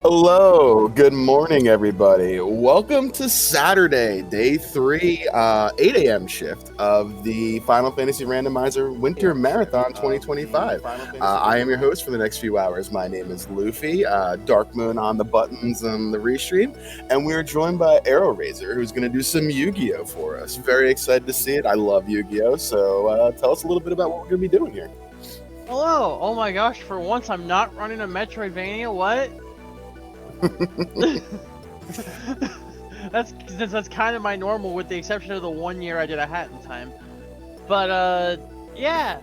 Hello, good morning, everybody. Welcome to Saturday, day three, 8 a.m. shift of the Final Fantasy Randomizer Winter Marathon 2025. I am your host for the next few hours. My name is Luffy, Dark Moon on the buttons and the restream, and we are joined by Arrow Razor, who's going to do some Yu-Gi-Oh for us. Very excited to see it. I love Yu-Gi-Oh, so tell us a little bit about what we're going to be doing here. Hello! Oh my gosh, for once I'm not running a Metroidvania, what? that's kind of my normal, with the exception of the 1 year I did a hat in time. But yeah.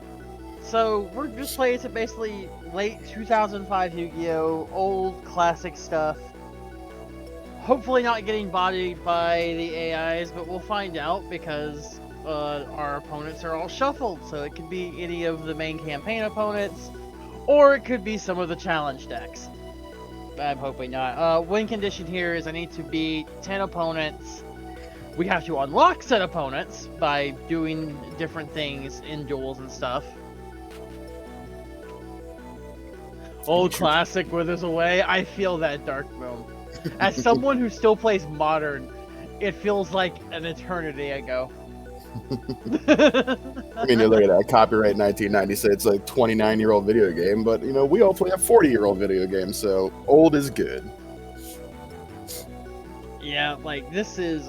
So we're just playing some basically late 2005 Yu-Gi-Oh! Old classic stuff. Hopefully not getting bodied by the AIs, but we'll find out because our opponents are all shuffled. So it could be any of the main campaign opponents, or it could be some of the challenge decks. I'm hoping not. Win condition here is I need to beat 10 opponents. We have to unlock said opponents by doing different things in duels and stuff. Old classic withers away. I feel that, Dark Moon. As someone who still plays Modern, it feels like an eternity ago. I mean, you look at that copyright 1996, it's like 29-year-old video game, but you know, we all play a 40-year-old video game, so old is good. Yeah, like this is,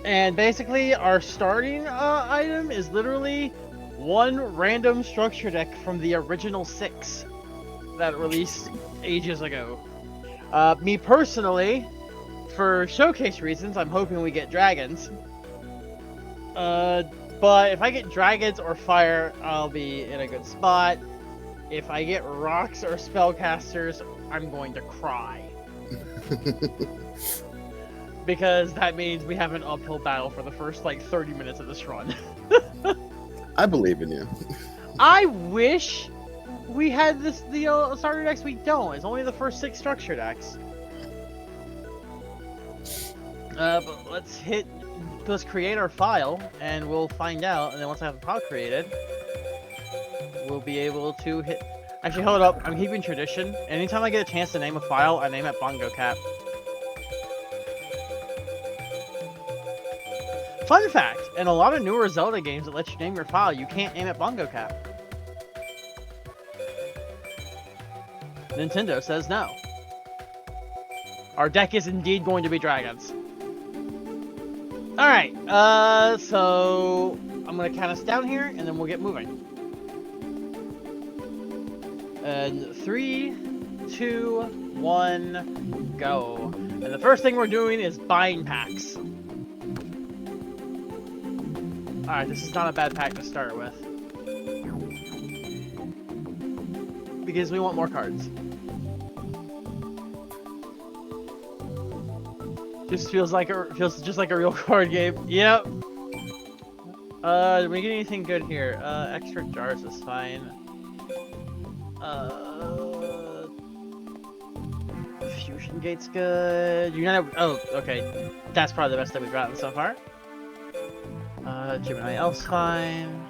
and basically our starting item is literally one random structure deck from the original 6 that released ages ago. Me personally, for showcase reasons, I'm hoping we get dragons. But if I get dragons or fire, I'll be in a good spot. If I get rocks or spellcasters, I'm going to cry. Because that means we have an uphill battle for the first, like, 30 minutes of this run. I believe in you. I wish we had the starter decks. We don't. It's only the first 6 structure decks. But let's create our file, and we'll find out, and then once I have the file created, we'll be able to hit... Actually, hold up, I'm keeping tradition. Anytime I get a chance to name a file, I name it Bongo Cap. Fun fact, in a lot of newer Zelda games that let you name your file, you can't name it Bongo Cap. Nintendo says no. Our deck is indeed going to be dragons. Alright, so I'm gonna count us down here, and then we'll get moving. And 3, 2, 1, go. And the first thing we're doing is buying packs. Alright, this is not a bad pack to start with. Because we want more cards. Just feels just like a real card game. Yep. Did we get anything good here? Extra jars is fine. Fusion Gate's good. United. Oh, okay. That's probably the best that we've gotten so far. Gemini Elf's fine.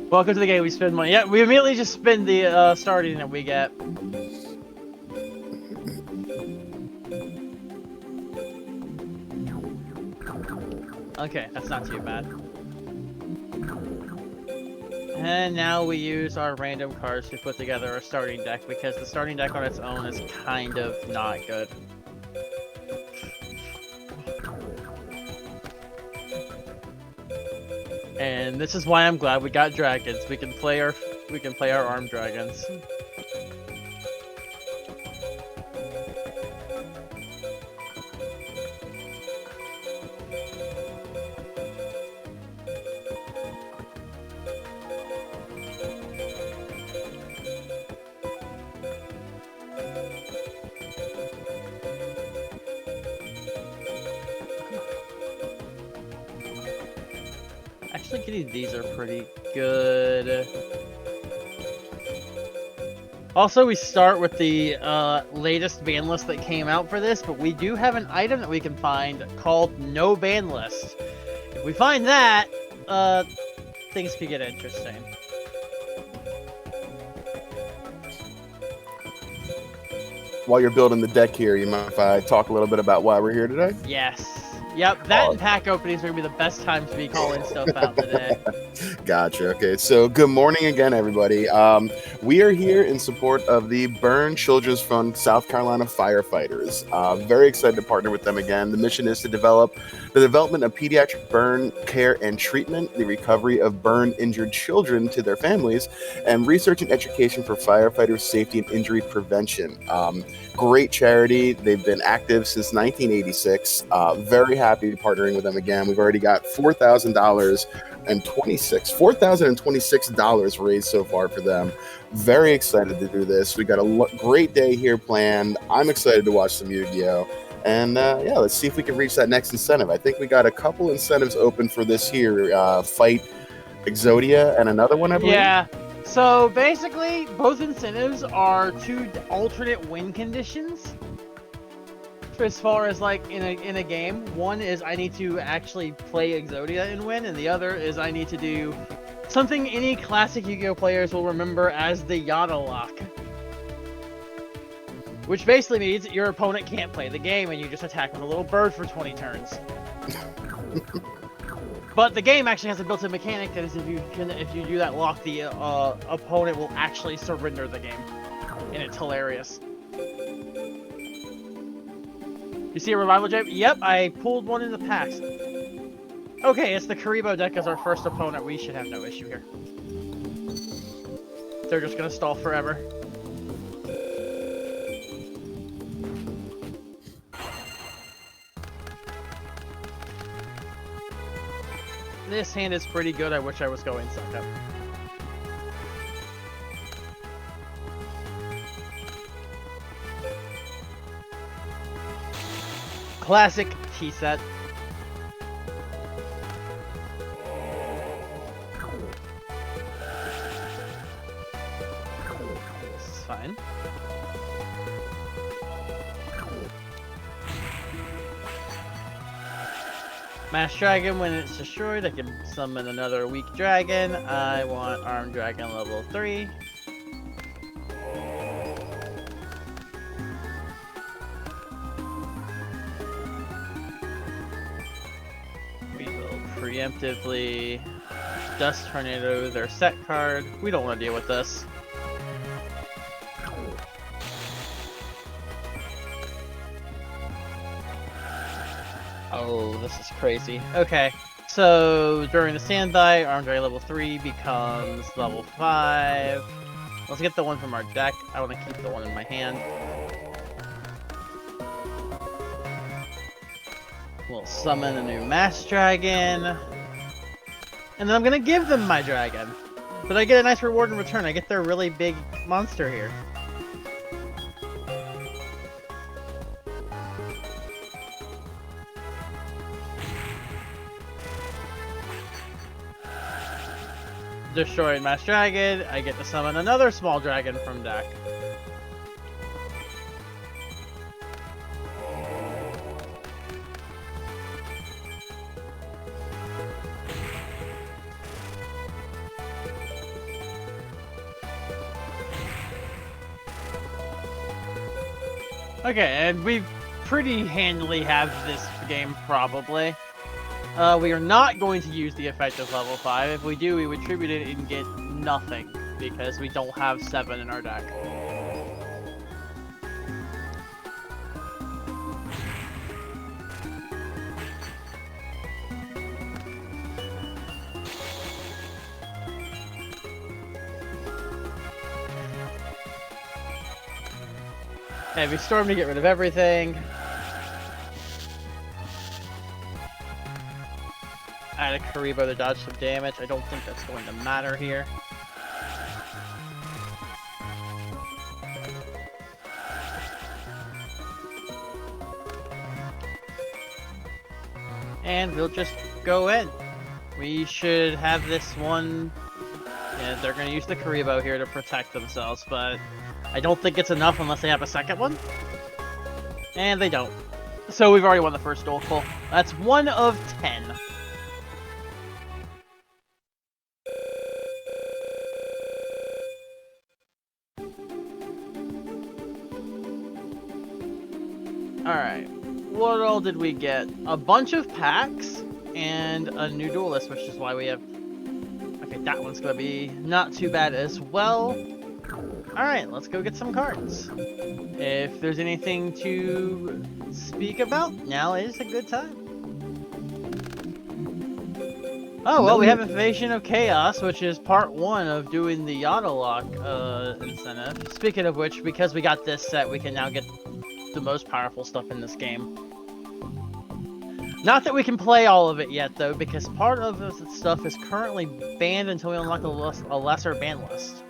Welcome to the game. We spend money. Yeah, we immediately just spend the starting that we get. Okay, that's not too bad. And now we use our random cards to put together a starting deck, because the starting deck on its own is kind of not good. And this is why I'm glad we got dragons. We can play our armed dragons. Actually, getting these are pretty good. Also, we start with the latest ban list that came out for this, but we do have an item that we can find called No Ban List. If we find that, things could get interesting. While you're building the deck here, you mind if I talk a little bit about why we're here today? Yes. Yep, that and pack openings are going to be the best times to be calling stuff out today. Gotcha. Okay, so good morning again, everybody. We are here in support of the Burn Children's Fund South Carolina firefighters. Very excited to partner with them again. The mission is to develop the development of pediatric burn care and treatment, the recovery of burn-injured children to their families, and research and education for firefighters' safety and injury prevention. Great charity. They've been active since 1986. Very happy partnering with them again. We've already got $4,026 raised so far for them. Very excited to do this. We got a great day here planned. I'm excited to watch some Yu-Gi-Oh! And yeah, let's see if we can reach that next incentive. I think we got a couple incentives open for this here. Fight Exodia and another one, I believe. Yeah. So basically, both incentives are two alternate win conditions. As far as like in a game, one is I need to actually play Exodia and win, and the other is I need to do something any classic Yu-Gi-Oh players will remember as the Yada lock, which basically means your opponent can't play the game and you just attack with a little bird for 20 turns. But the game actually has a built-in mechanic that is if you do that lock, the opponent will actually surrender the game, and it's hilarious. You see a revival gem? Yep, I pulled one in the packs. Okay, it's the Karibo deck as our first opponent. We should have no issue here. They're just gonna stall forever. This hand is pretty good. I wish I was going suck up. Classic tea set. This is fine. Mass Dragon, when it's destroyed, I can summon another weak dragon. I want Armed Dragon level 3. We will preemptively Dust Tornado their set card. We don't want to deal with this. Oh, this is crazy. Okay, so during the standby, Armed Dragon level 3 becomes level 5. Let's get the one from our deck. I want to keep the one in my hand. We'll summon a new Mass Dragon. And then I'm going to give them my dragon. But I get a nice reward in return. I get their really big monster here. Destroyed Mass Dragon, I get to summon another small dragon from deck. Okay, and we pretty handily have this game, probably. We are not going to use the effect of level 5. If we do, we would tribute it and get nothing, because we don't have 7 in our deck. Heavy Storm to get rid of everything. Add a Karibo to dodge some damage. I don't think that's going to matter here. And we'll just go in. We should have this one. Yeah, they're going to use the Karibo here to protect themselves, but I don't think it's enough unless they have a second one. And they don't. So we've already won the first duel. Cool. That's 1 of 10. Alright. What all did we get? A bunch of packs and a new duelist, which is why we have... Okay, that one's gonna be not too bad as well. Alright, let's go get some cards. If there's anything to speak about, now is a good time. Oh, well, we have Invasion of Chaos, which is part 1 of doing the Auto Lock incentive. Speaking of which, because we got this set, we can now get the most powerful stuff in this game. Not that we can play all of it yet, though, because part of this stuff is currently banned until we unlock a lesser ban list.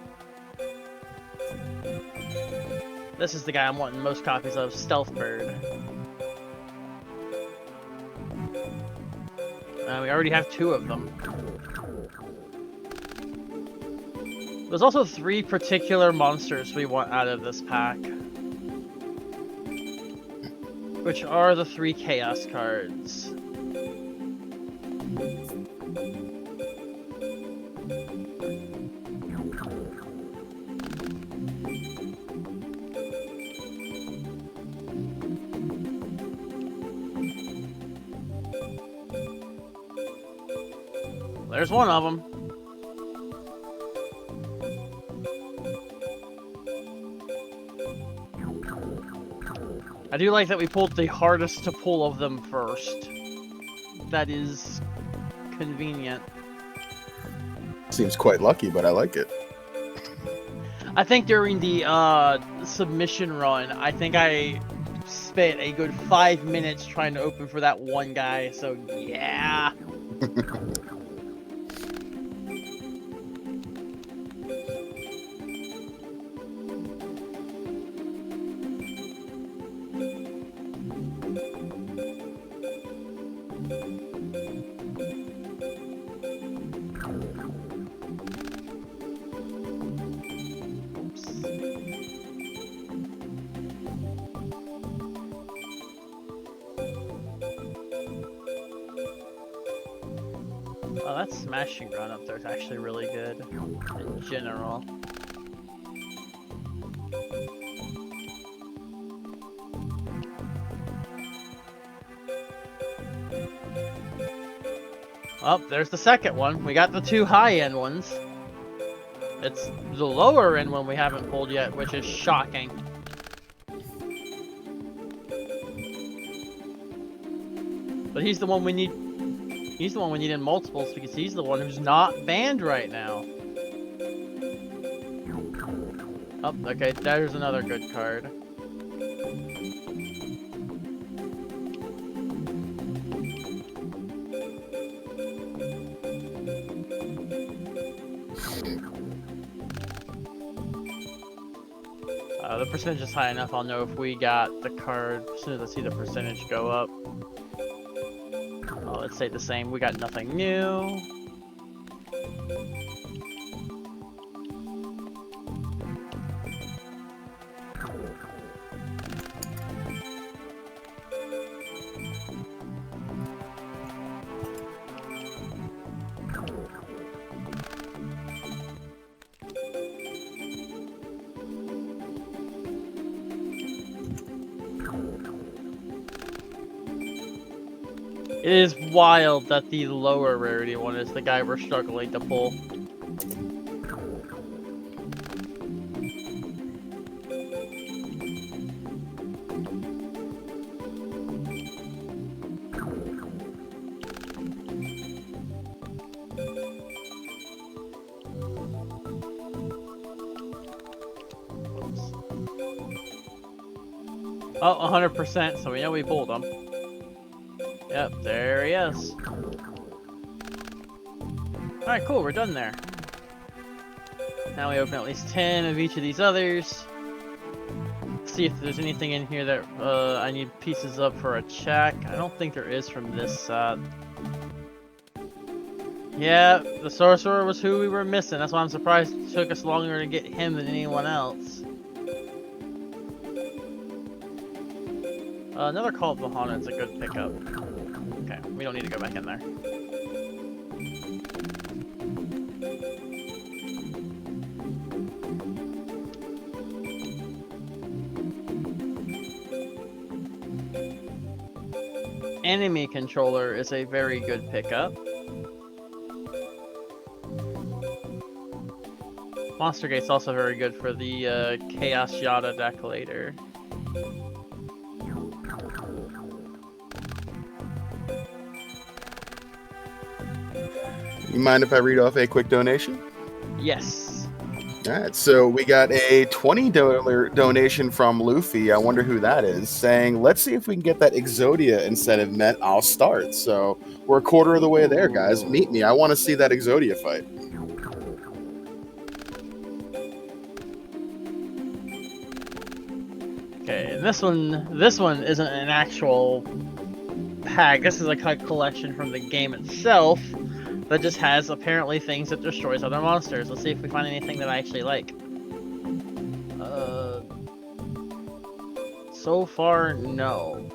This is the guy I'm wanting most copies of, Stealth Bird. We already have 2 of them. There's also 3 particular monsters we want out of this pack, which are the 3 Chaos cards. There's one of them. I do like that we pulled the hardest to pull of them first. That is convenient. Seems quite lucky, but I like it. I think during the submission run, I think I spent a good 5 minutes trying to open for that one guy, so yeah. Oh, that smashing run up there is actually really good in general. Oh, there's the second one. We got the 2 high-end ones. It's the lower end one we haven't pulled yet, which is shocking. But he's the one we need. He's the one we need in multiples because he's the one who's not banned right now. Oh, okay, there's another good card. The percentage is high enough, I'll know if we got the card as soon as I see the percentage go up. Oh, let's say the same. We got nothing new. It is wild that the lower rarity one is the guy we're struggling to pull. Oh, 100%, so we know we pulled him. Yep, there he is. Alright, cool, we're done there. Now we open at least 10 of each of these others. See if there's anything in here that I need pieces of for a check. I don't think there is from this set. Yeah, the sorcerer was who we were missing. That's why I'm surprised it took us longer to get him than anyone else. Another Call of Vahana is a good pickup. Okay, we don't need to go back in there. Enemy Controller is a very good pickup. Monster Gate's also very good for the Chaos Yada deck later. You mind if I read off a quick donation? Yes. All right, so we got a $20 donation from Luffy. I wonder who that is, saying, let's see if we can get that Exodia incentive met. I'll start. So we're a quarter of the way there, guys. Meet me. I want to see that Exodia fight. Okay, and this one isn't an actual pack. This is a collection from the game itself that just has apparently things that destroys other monsters. Let's see if we find anything that I actually like. So far, no.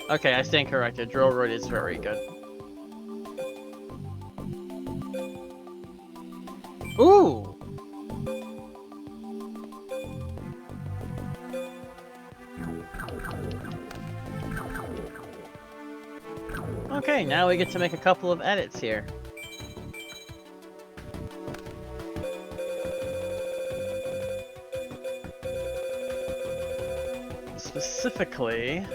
Okay, I stand corrected. Drillroid is very good. Ooh! Okay, now we get to make a couple of edits here. Specifically,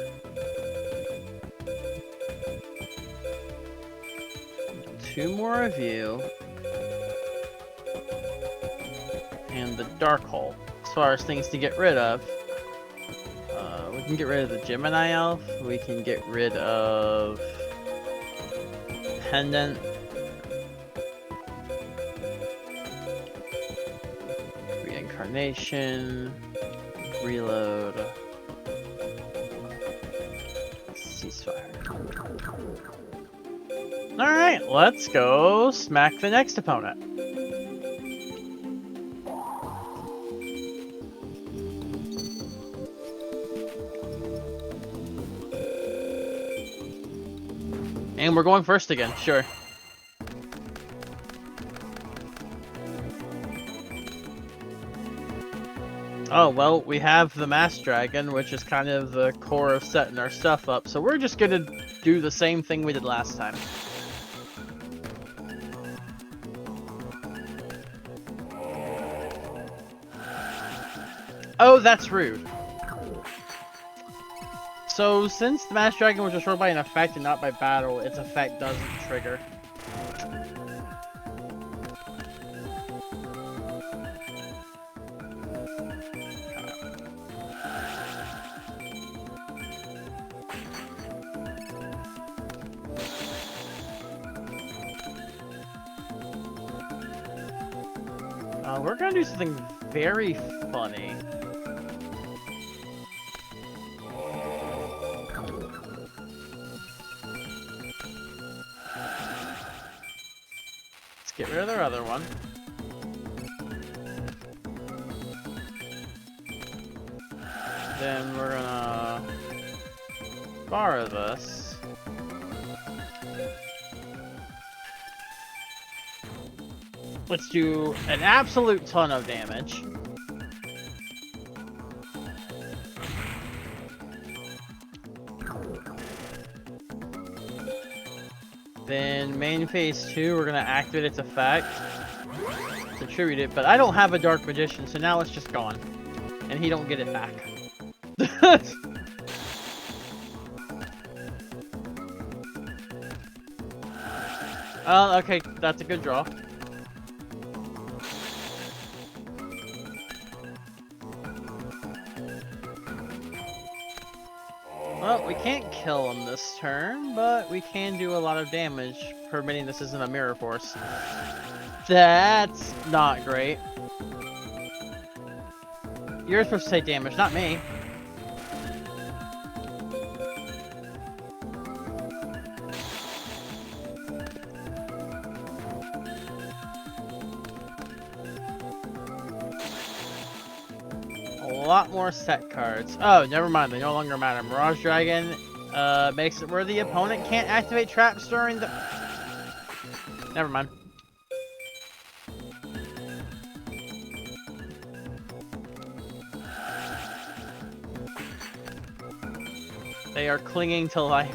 two more of you, and the Dark Hole. As far as things to get rid of, we can get rid of the Gemini Elf, we can get rid of Pendant, Reincarnation, Reload, Ceasefire. Alright, let's go smack the next opponent. And we're going first again, sure. Oh, well, we have the Mass Dragon, which is kind of the core of setting our stuff up, so we're just gonna do the same thing we did last time. Oh, that's rude. So, since the Mass Dragon was destroyed by an effect and not by battle, its effect doesn't trigger. We're gonna do something very funny. Let's get rid of their other one. Then we're gonna borrow this. Let's do an absolute ton of damage. Then main phase 2, we're gonna activate its effect to tribute it, but I don't have a Dark Magician, so now it's just gone. And he don't get it back. Okay, that's a good draw. Well, we can't kill him this turn, but we can do a lot of damage, permitting this isn't a Mirror Force. That's not great. You're supposed to take damage, not me. lot more set cards. Oh, never mind. They no longer matter. Mirage Dragon makes it where the opponent can't activate traps during the... Never mind. They are clinging to life.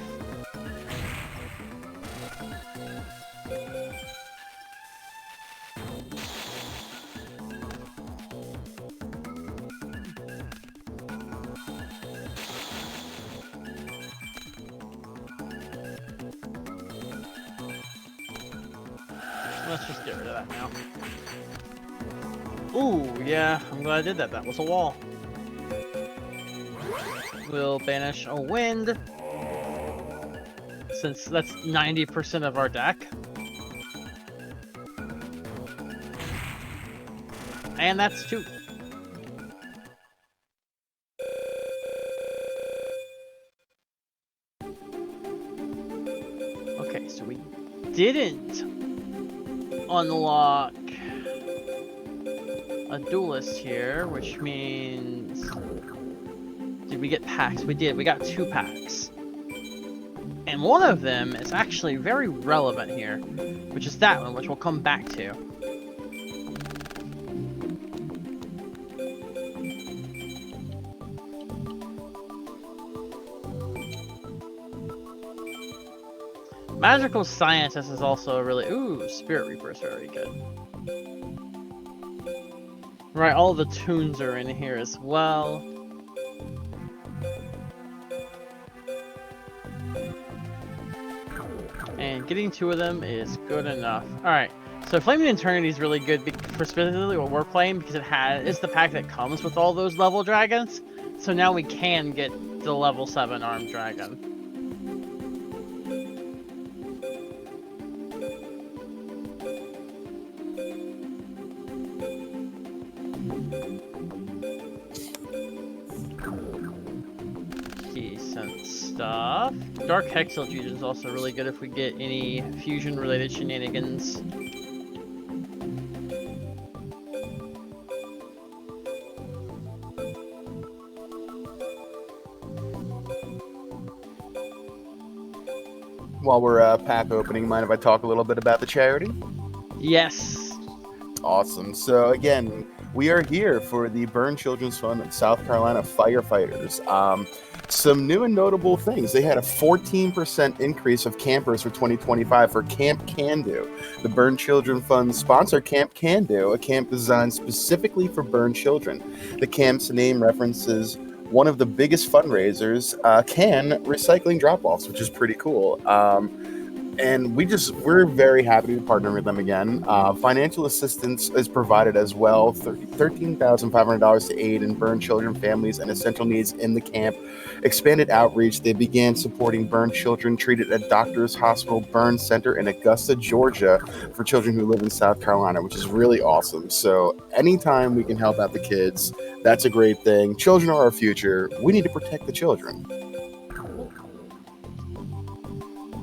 Let's just get rid of that now. Ooh, yeah, I'm glad I did that. That was a wall. We'll banish a wind, since that's 90% of our deck. And that's 2. Okay, so we didn't unlock a duelist here, which means... Did we get packs? We did. We got 2 packs. And one of them is actually very relevant here, which is that one, which we'll come back to. Magical Scientist is also a really... Ooh, Spirit Reaper is very good. Right, all the tunes are in here as well. And getting 2 of them is good enough. Alright, so Flaming Eternity is really good for specifically what we're playing, because it's the pack that comes with all those level dragons. So now we can get the level 7 armed dragon. Decent stuff. Dark Hexal Fusion is also really good if we get any fusion-related shenanigans. While we're pack opening, mind if I talk a little bit about the charity? Yes. Awesome. So again, we are here for the Burn Children's Fund of South Carolina Firefighters. Some new and notable things. They had a 14% increase of campers for 2025 for Camp Can Do. The Burn Children Fund sponsor Camp Can Do, a camp designed specifically for burn children. The camp's name references one of the biggest fundraisers, can recycling drop-offs, which is pretty cool. And we're very happy to partner with them again. Financial assistance is provided as well, $13,500 to aid in burn children, families, and essential needs in the camp. Expanded outreach, they began supporting burn children treated at Doctors Hospital Burn Center in Augusta, Georgia, for children who live in South Carolina, which is really awesome. So anytime we can help out the kids, that's a great thing. Children are our future. We need to protect the children.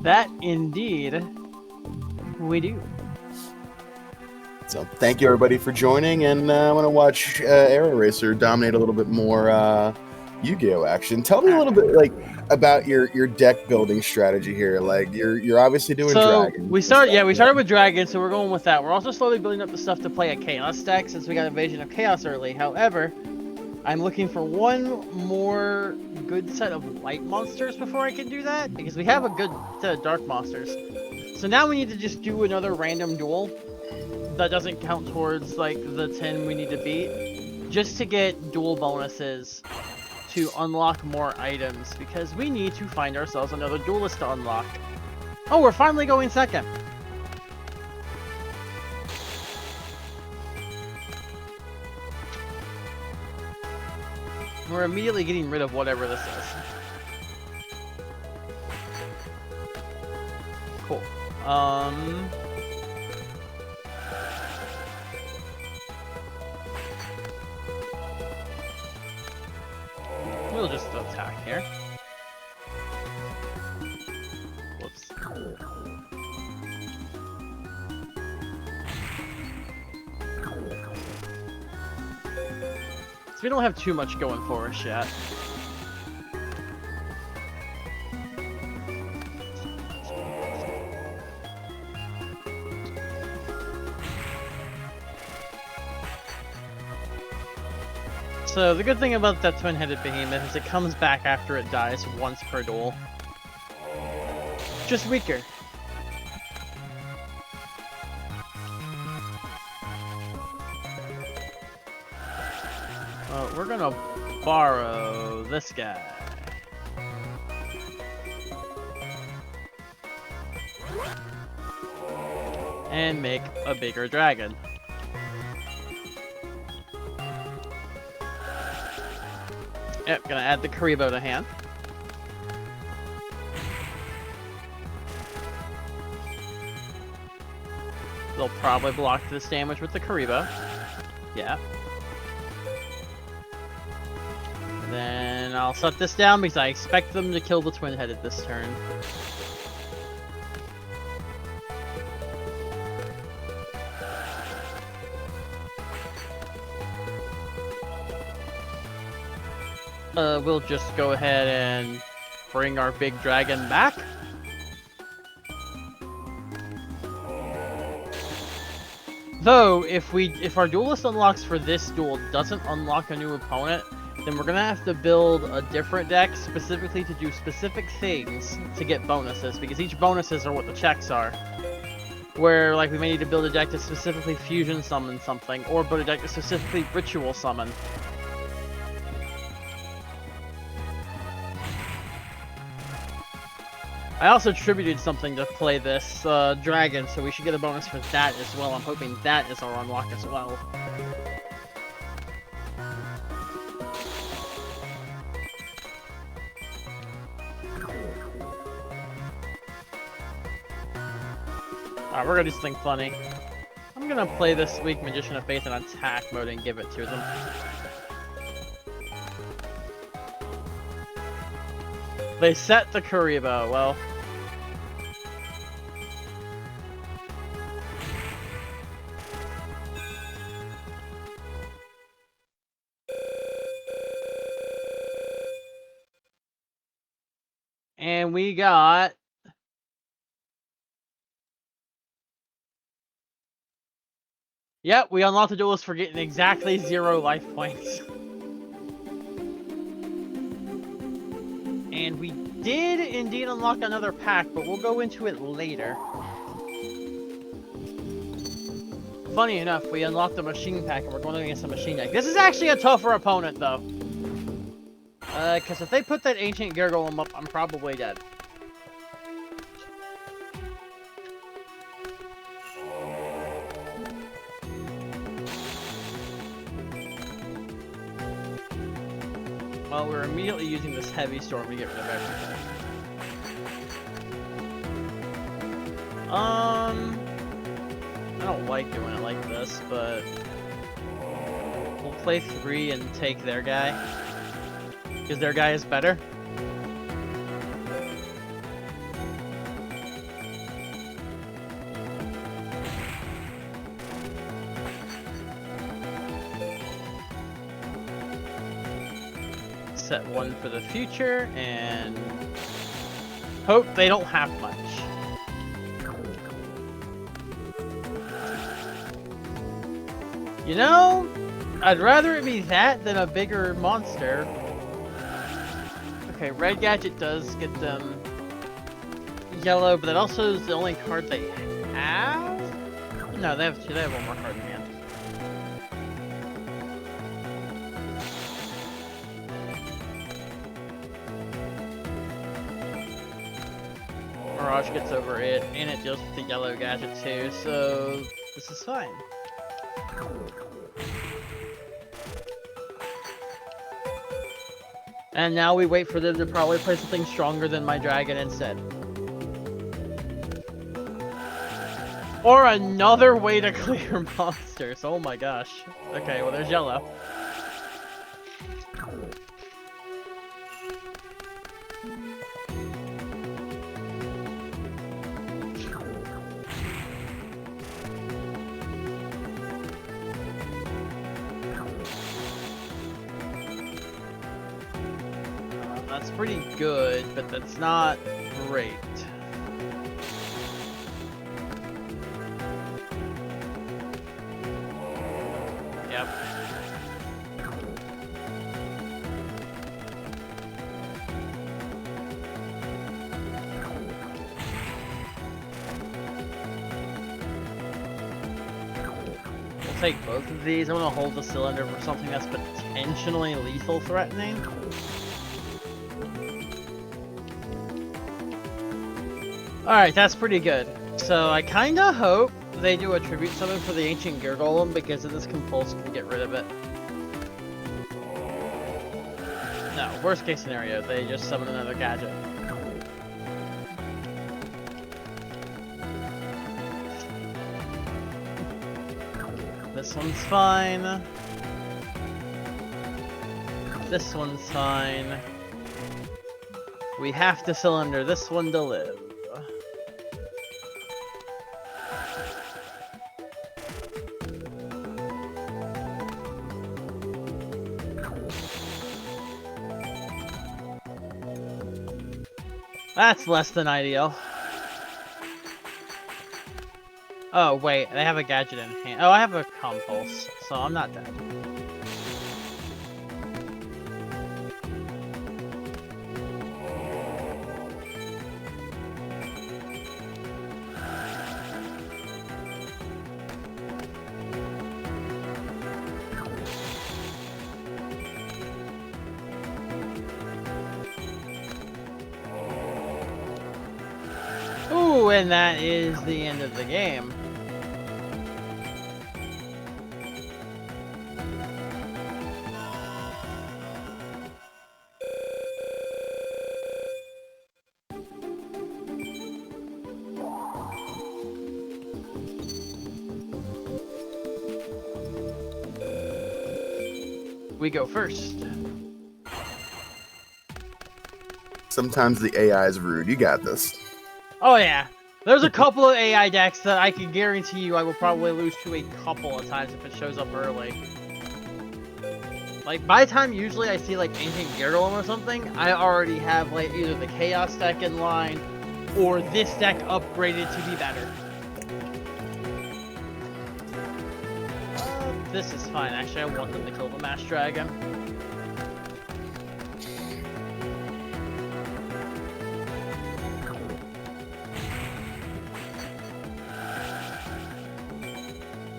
That indeed we do. So thank you everybody for joining, and I want to watch Aero Racer dominate a little bit more Yu-Gi-Oh action. Tell me a little bit about your deck building strategy here. You're obviously doing dragons. We started with dragons, so we're going with that. We're also slowly building up the stuff to play a chaos deck since we got Invasion of Chaos early. However, I'm looking for one more good set of light monsters before I can do that, because we have a good set of dark monsters. So now we need to just do another random duel that doesn't count towards the 10 we need to beat, just to get duel bonuses to unlock more items, because we need to find ourselves another duelist to unlock. Oh, we're finally going second. We're immediately getting rid of whatever this is. Cool. We'll just attack here. Whoops. So we don't have too much going for us yet. So the good thing about that twin-headed behemoth is it comes back after it dies once per duel. Just weaker. We're gonna borrow this guy. And make a bigger dragon. Yep, gonna add the Karibo to hand. They'll probably block this damage with the Karibo. Yeah. Then I'll set this down because I expect them to kill the twin-headed this turn. We'll just go ahead and bring our big dragon back. Though, if our duelist unlocks for this duel doesn't unlock a new opponent, then we're gonna have to build a different deck specifically to do specific things to get bonuses, because each bonuses are what the checks are. Where, like, we may need to build a deck to specifically fusion summon something, or build a deck to specifically ritual summon. I also tributed something to play this dragon, so we should get a bonus for that as well. I'm hoping that is our unlock as well. Alright, we're gonna do something funny. I'm gonna play this weak Magician of Faith in attack mode and give it to them. They set the Karibo, well. And we got... Yep, we unlocked the duelist for getting exactly 0 life points. And we did indeed unlock another pack, but we'll go into it later. Funny enough, we unlocked the machine pack and we're going against a machine deck. This is actually a tougher opponent, though. Because if they put that Ancient Gargoyle up, I'm probably dead. Well, we're immediately using this heavy storm to get rid of everything. I don't like doing it like this, but we'll play 3 and take their guy, because their guy is better. Set 1 for the future, and hope they don't have much. You know, I'd rather it be that than a bigger monster. Okay, red gadget does get them yellow, but that also is the only card they have? No, they have 2. They have 1 more card in hand. Mirage gets over it, and it deals with the yellow gadget too, so this is fine. And now we wait for them to probably play something stronger than my dragon instead. Or another way to clear monsters, oh my gosh. Okay, well there's yellow. That's pretty good, but that's not great. Yep. We'll take both of these. I'm gonna hold the cylinder for something that's potentially lethal threatening. Alright, that's pretty good. So I kinda hope they do a tribute summon for the ancient gear golem, because then this compulse can get rid of it. No, worst case scenario, they just summon another gadget. This one's fine. This one's fine. We have to cylinder this one to live. That's less than ideal. Oh, wait, they have a gadget in hand. Oh, I have a compulse, so I'm not dead. Ooh, and that is the end of the game. We go first. Sometimes the AI is rude. You got this. Oh yeah. There's a couple of AI decks that I can guarantee you I will probably lose to a couple of times if it shows up early. Like, by the time usually I see like Ancient Gear Golem or something, I already have like either the Chaos deck in line or this deck upgraded to be better. This is fine. Actually, I want them to kill the Mass Dragon.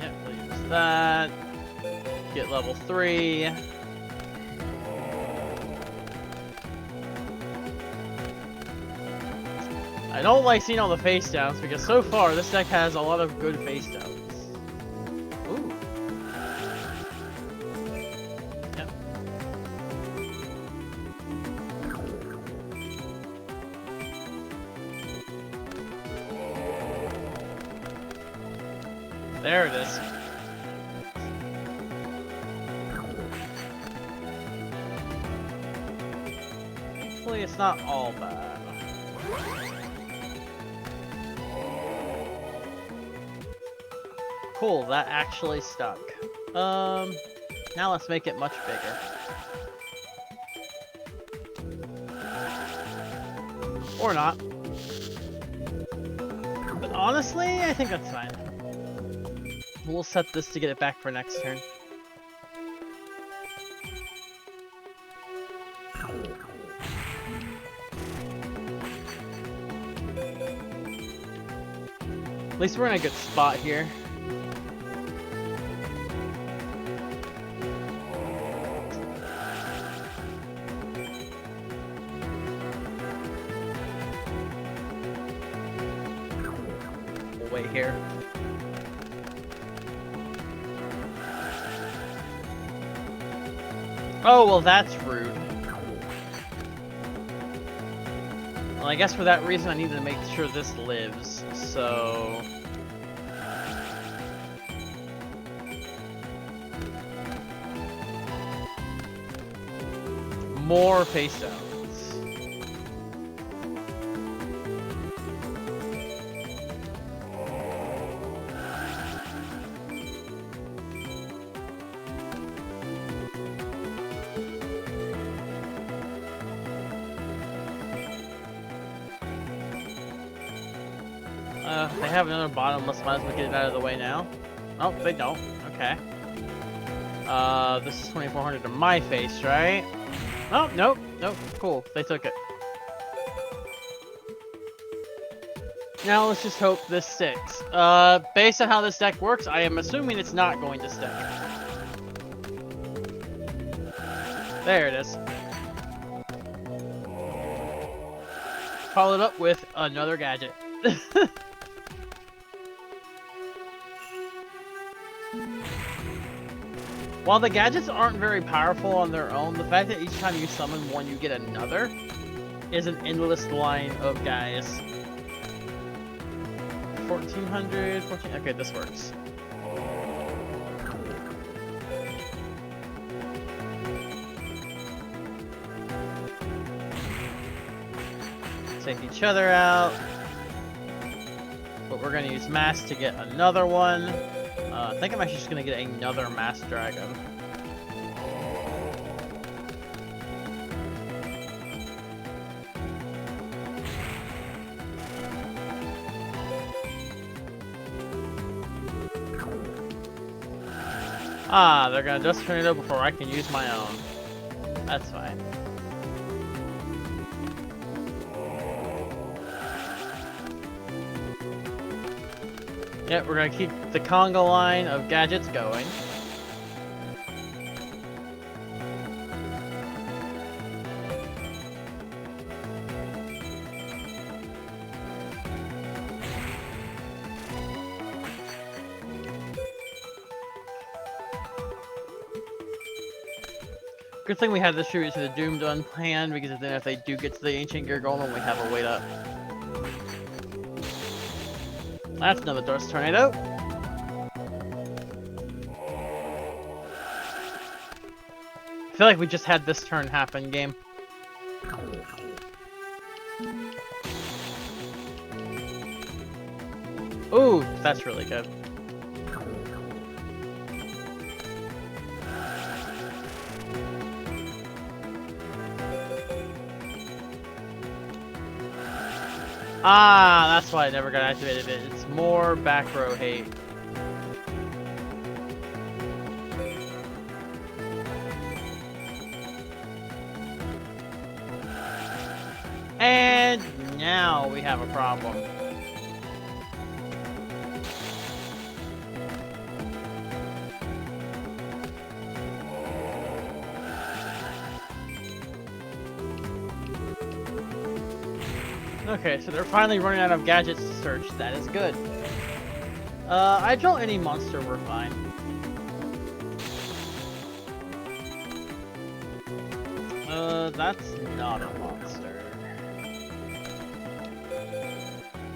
Yep, we'll use that. Get level 3. I don't like seeing all the face downs because so far this deck has a lot of good face downs. Ooh. Yep. There it is. Hopefully it's not all bad. Cool, that actually stuck. Now let's make it much bigger. Or not. But honestly, I think that's fine. We'll set this to get it back for next turn. At least we're in a good spot here. We'll wait here. Oh, well that's rude. Well, I guess for that reason I need to make sure this lives, so... More face downs. They have another bottomless, might as well get it out of the way now. Oh, they don't. Okay. This is 2400 to my face, right? Oh, nope, nope. Cool, they took it. Now let's just hope this sticks. Based on how this deck works, I am assuming it's not going to stick. There it is. Followed up with another gadget. While the gadgets aren't very powerful on their own, the fact that each time you summon one you get another is an endless line of guys. 1400, 14... Okay, this works. Take each other out. But we're gonna use Mass to get another one. I think I'm actually just gonna get another Mass Dragon. Ah, they're gonna just turn it over before I can use my own. That's fine. Yep, we're gonna keep the conga line of gadgets going. Good thing we have this tribute to the Doomed unplanned, because then if they do get to the Ancient Gear Golem, we have a wait up. That's another Dust Tornado. I feel like we just had this turn happen, game. Ooh, that's really good. Ah, that's why I never got activated. It's more back row hate. And now we have a problem. Okay, so they're finally running out of gadgets to search. That is good. I draw any monster, we're fine. That's not a monster.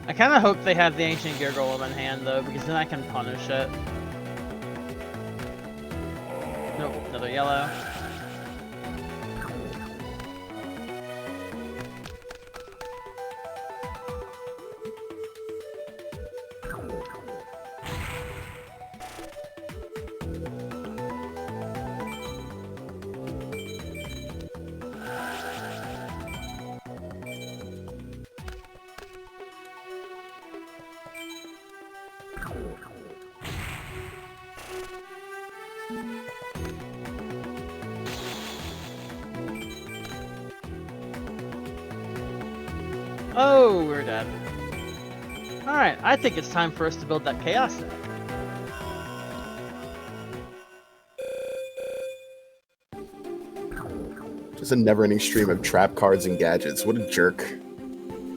I kind of hope they have the Ancient Gear Golem in hand, though, because then I can punish it. Nope, another yellow. Oh, we're dead. Alright, I think it's time for us to build that Chaos deck. Just a never-ending stream of trap cards and gadgets. What a jerk.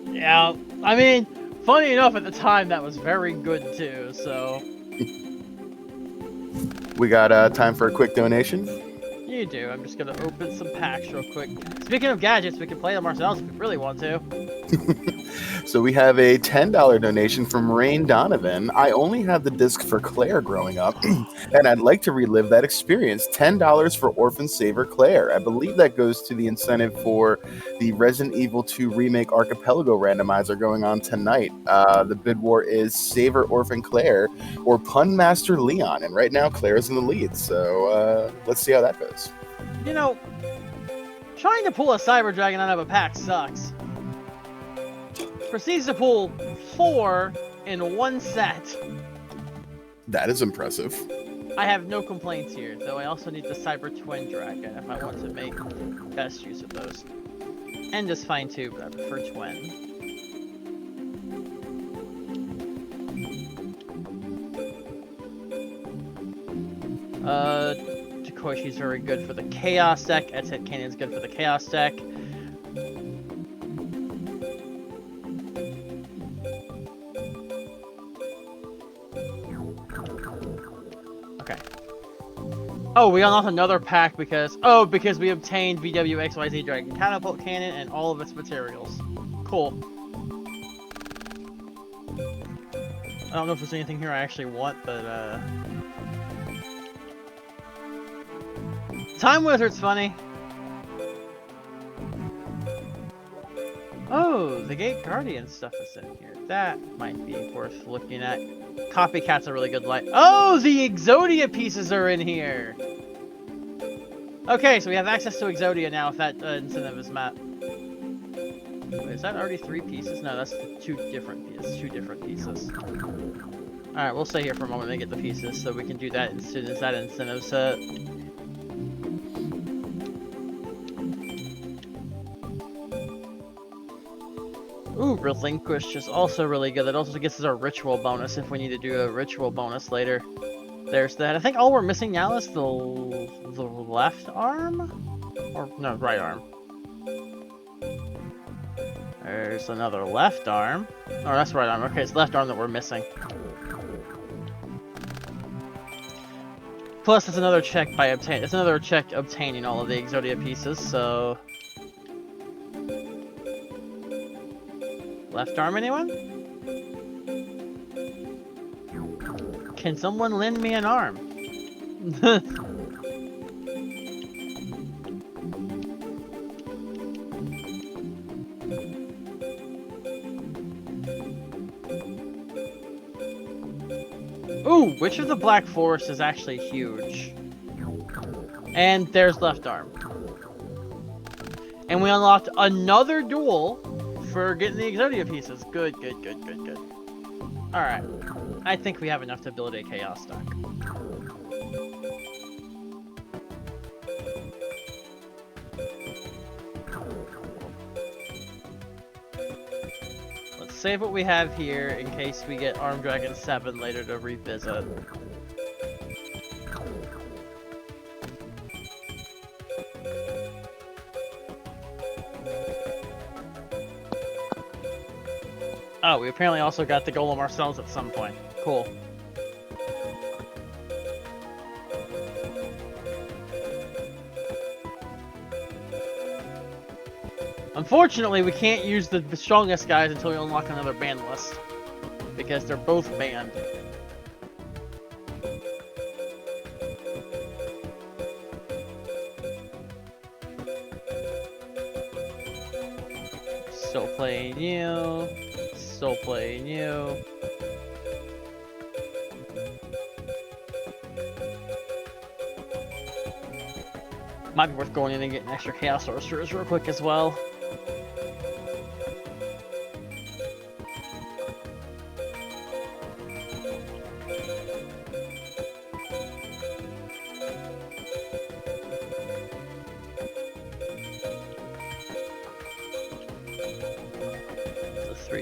Yeah, I mean, funny enough, at the time that was very good too, so... We got time for a quick donation. You do. I'm just gonna open some packs real quick. Speaking of gadgets, we can play them ourselves if we really want to. So we have a $10 donation from Rain Donovan. I only had the disc for Claire growing up, and I'd like to relive that experience. $10 for Orphan Saver Claire. I believe that goes to the incentive for the Resident Evil 2 Remake Archipelago randomizer going on tonight. The bid war is Saver Orphan Claire or Pun Master Leon, and right now Claire's in the lead, so let's see how that goes. You know, trying to pull a Cyber Dragon out of a pack sucks. Proceeds to pull 4 in one set. That is impressive. I have no complaints here, though I also need the Cyber Twin Dragon if I want to make best use of those. End is fine too, but I prefer Twin. Takoshi's very good for the Chaos deck. Etet Cannon's good for the Chaos deck. Okay. Oh, we unlocked another pack because we obtained VWXYZ Dragon Catapult Cannon and all of its materials. Cool. I don't know if there's anything here I actually want, but Time Wizard's funny. Oh, the Gate Guardian stuff is in here. That might be worth looking at. Copycat's a really good light. Oh, the Exodia pieces are in here! Okay, so we have access to Exodia now if that incentive is met. Wait, is that already 3 pieces? No, that's 2 different pieces. 2 different pieces. Alright, we'll stay here for a moment and get the pieces so we can do that as soon as that incentive's set. Ooh, Relinquish is also really good. That also gets us our ritual bonus if we need to do a ritual bonus later. There's that. I think all we're missing now is the left arm? Or, no, right arm. There's another left arm. Oh, that's right arm. Okay, it's left arm that we're missing. Plus, it's another check by obtain. It's another check obtaining all of the Exodia pieces, so... Left arm, anyone? Can someone lend me an arm? Ooh, Witch of the Black Forest is actually huge. And there's left arm. And we unlocked another duel for getting the Exodia pieces. Good, good, good, good, good. Alright. I think we have enough to build a Chaos deck. Let's save what we have here in case we get Armed Dragon 7 later to revisit. Oh, we apparently also got the Golem ourselves at some point. Cool. Unfortunately, we can't use the strongest guys until we unlock another ban list. Because they're both banned. Still playing you. Still playing you. Might be worth going in and getting extra Chaos Sorcerers real quick as well.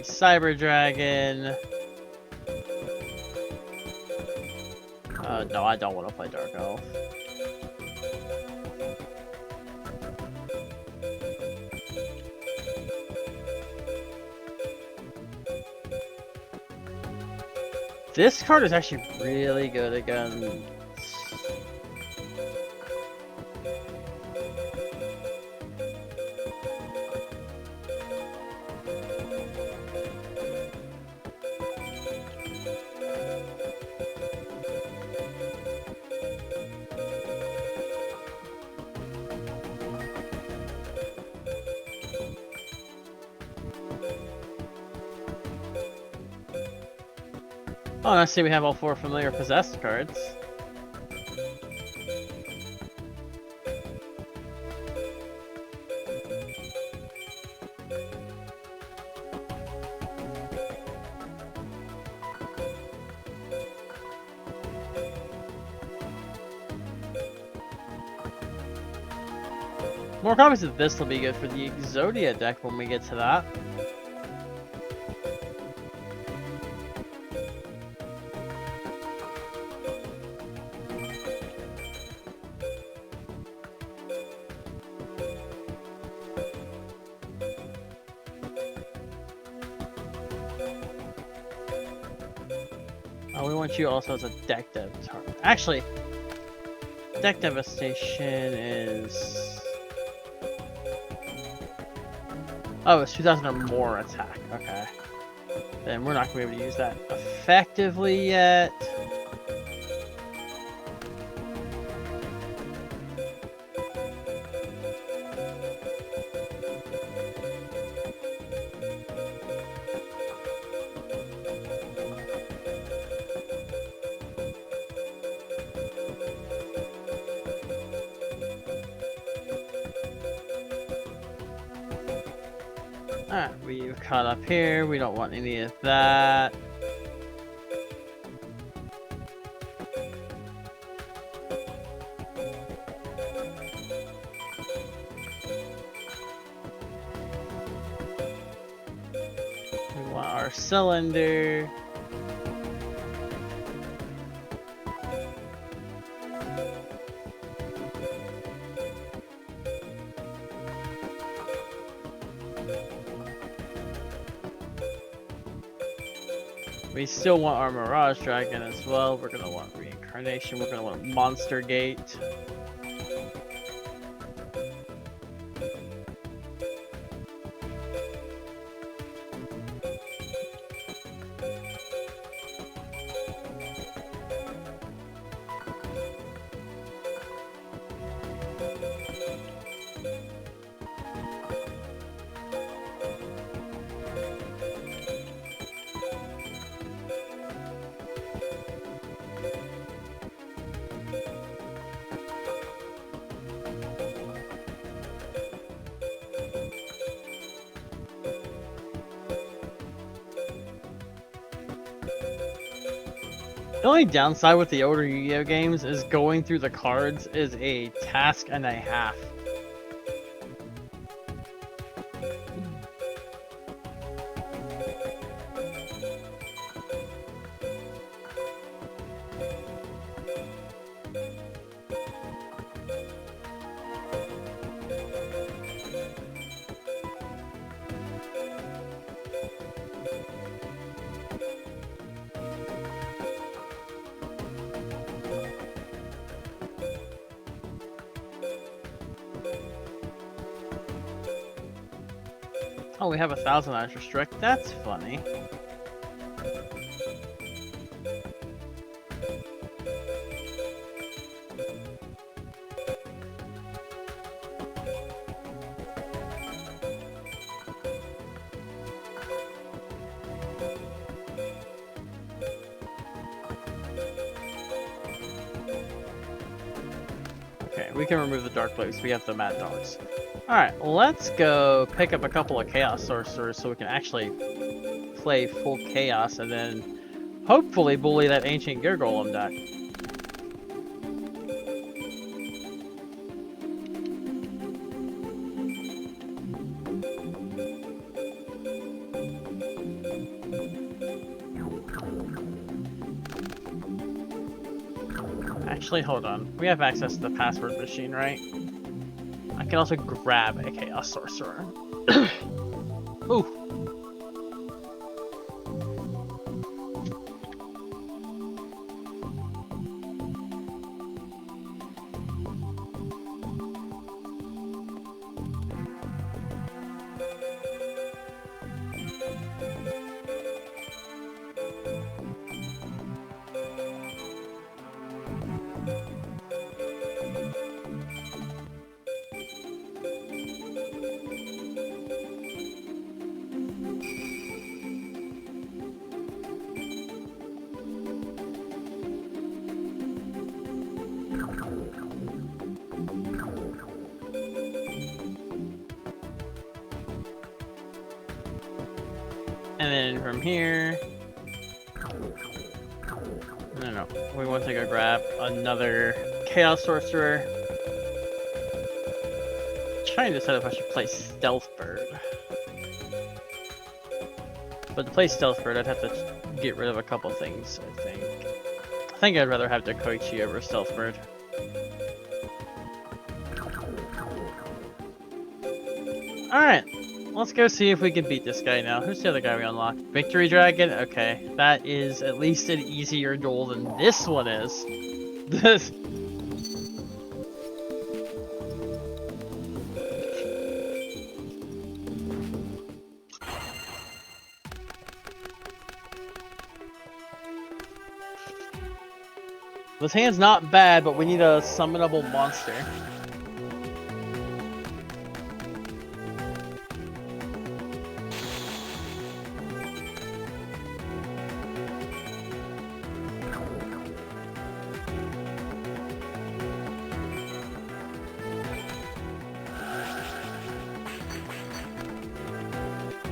Cyber Dragon. No, I don't want to play Dark Elf. This card is actually really good against... Oh, I see we have all 4 familiar possessed cards. More copies of this will be good for the Exodia deck when we get to that. Oh, we want you also as a deck dev target. Actually, deck devastation is... Oh, it's 2,000 or more attack. Okay. Then we're not going to be able to use that effectively yet. Alright, we've caught up here. We don't want any of that. We want our cylinder. We still want our Mirage Dragon as well. We're gonna want Reincarnation. We're gonna want Monster Gate. The only downside with the older Yu-Gi-Oh games is going through the cards is a task and a half. Oh, we have 1,000 Ice Restrict. That's funny. Okay, we can remove the Dark Blades. We have the Mad Dogs. Alright, let's go pick up a couple of Chaos Sorcerers so we can actually play full Chaos and then hopefully bully that Ancient Gear Golem deck. Actually, hold on. We have access to the password machine, right? I can also grab a Chaos Sorcerer. Ooh. And then from here... No, we want to go grab another Chaos Sorcerer. trying to decide if I should play Stealth Bird. But to play Stealth Bird, I'd have to get rid of a couple things, I think. I think I'd rather have Dekoichi over Stealth Bird. Alright, let's go see if we can beat this guy now. Who's the other guy we unlocked? Victory Dragon? Okay, that is at least an easier duel than this one is. This. This hand's not bad, but we need a summonable monster.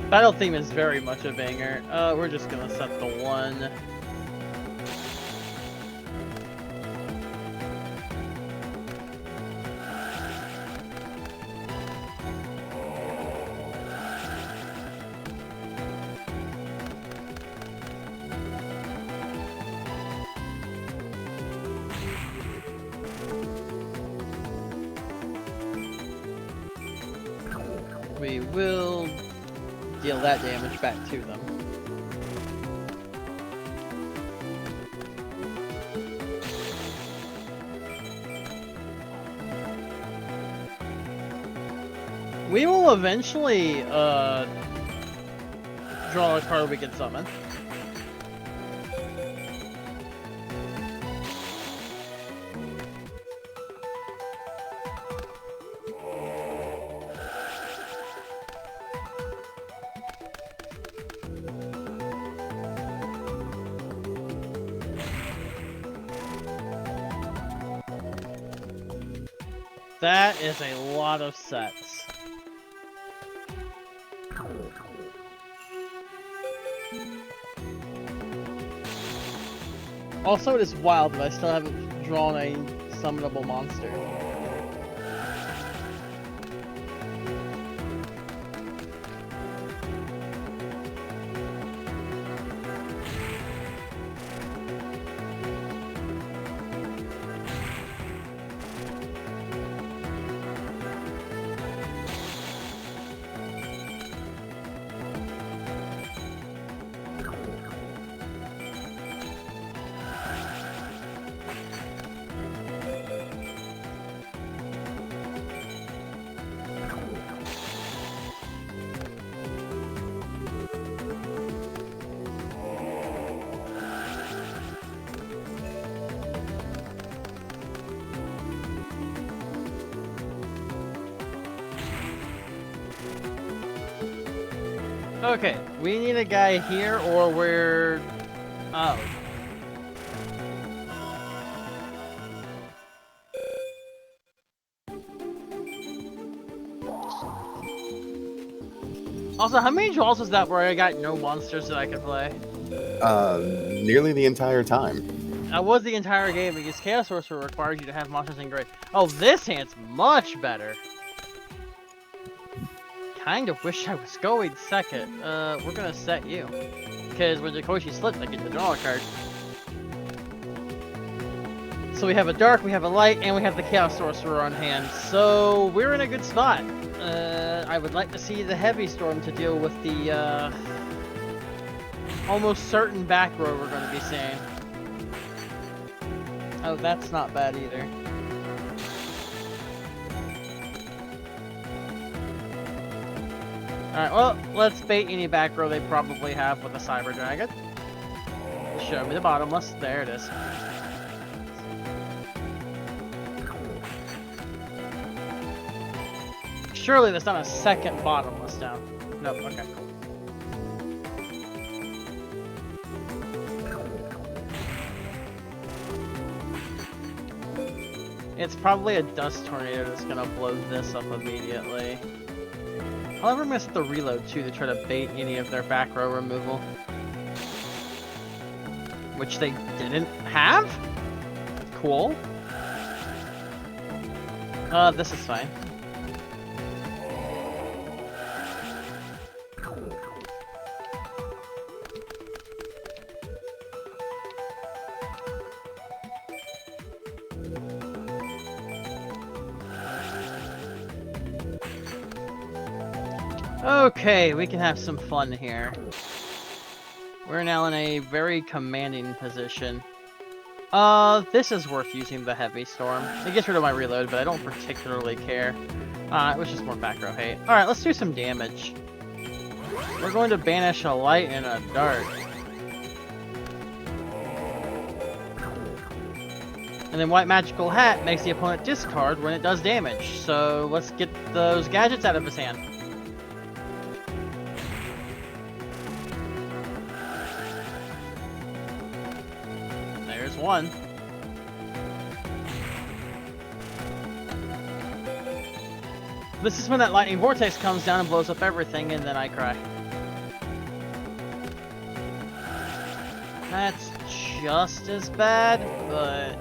Battle theme is very much a banger. We're just gonna set the one. We will deal that damage back to them. We will eventually draw a card we can summon. That is a lot of sets. Also, it is wild that I still haven't drawn a summonable monster. Okay, we need a guy here or we're... Oh. Also, how many draws was that where I got no monsters that I could play? Nearly the entire time. That was the entire game because Chaos Sorcerer requires you to have monsters in grade. Oh, this hand's much better. Kind of wish I was going second. We're gonna set you. Because when Dekoichi slips, I get to draw a card. So we have a dark, we have a light, and we have the Chaos Sorcerer on hand. So we're in a good spot. I would like to see the Heavy Storm to deal with the almost certain back row we're going to be seeing. Oh, that's not bad either. Alright, well, let's bait any back row they probably have with a Cyber Dragon. Show me the bottomless. There it is. Surely there's not a second bottomless down. Nope, okay, cool. It's probably a dust tornado that's gonna blow this up immediately. However, I'm gonna set the reload too to try to bait any of their back row removal. Which they didn't have? Cool. This is fine. Okay, we can have some fun here. We're now in a very commanding position. This is worth using the Heavy Storm. It gets rid of my reload, but I don't particularly care. It was just more back row hate. Alright, let's do some damage. We're going to banish a light and a dart. And then White Magical Hat makes the opponent discard when it does damage. So let's get those gadgets out of his hand. There's one. This is when that lightning vortex comes down and blows up everything, and then I cry. That's just as bad, but...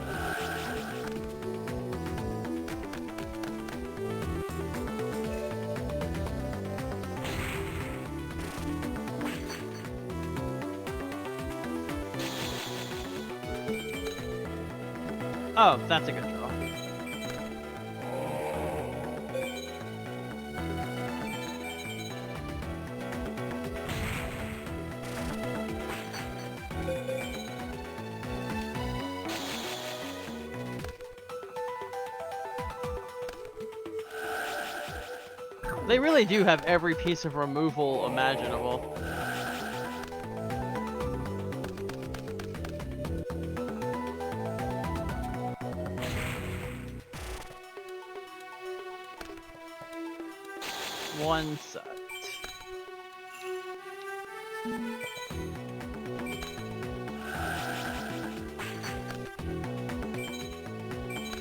Oh, that's a good draw. They really do have every piece of removal imaginable. One set.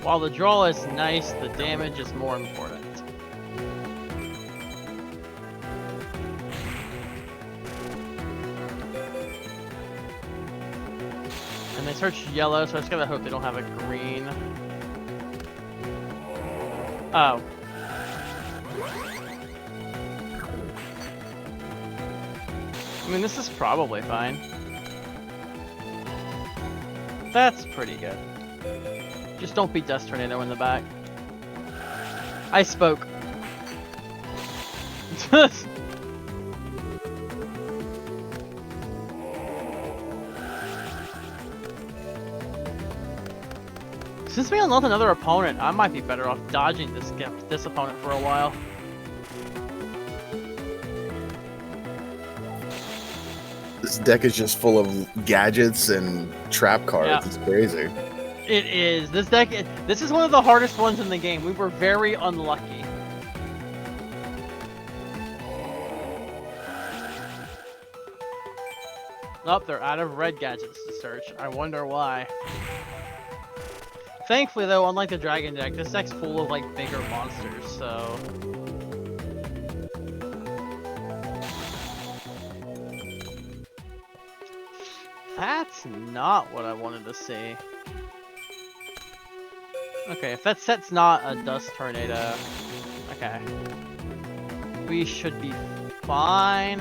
While the draw is nice, the damage is more important. And they search yellow, so I just gotta hope they don't have a green. Oh. I mean, this is probably fine. That's pretty good. Just don't beat Dust Tornado in the back. I spoke. Since we unlocked another opponent, I might be better off dodging this opponent for a while. This deck is just full of gadgets and trap cards. Yeah. It's crazy. It is. This deck, this is one of the hardest ones in the game. We were very unlucky. Oh, they're out of red gadgets to search. I wonder why. Thankfully, though, unlike the Dragon deck, this deck's full of, like, bigger monsters, so... That's not what I wanted to see. Okay, if that set's not a Dust Tornado... Okay. We should be fine.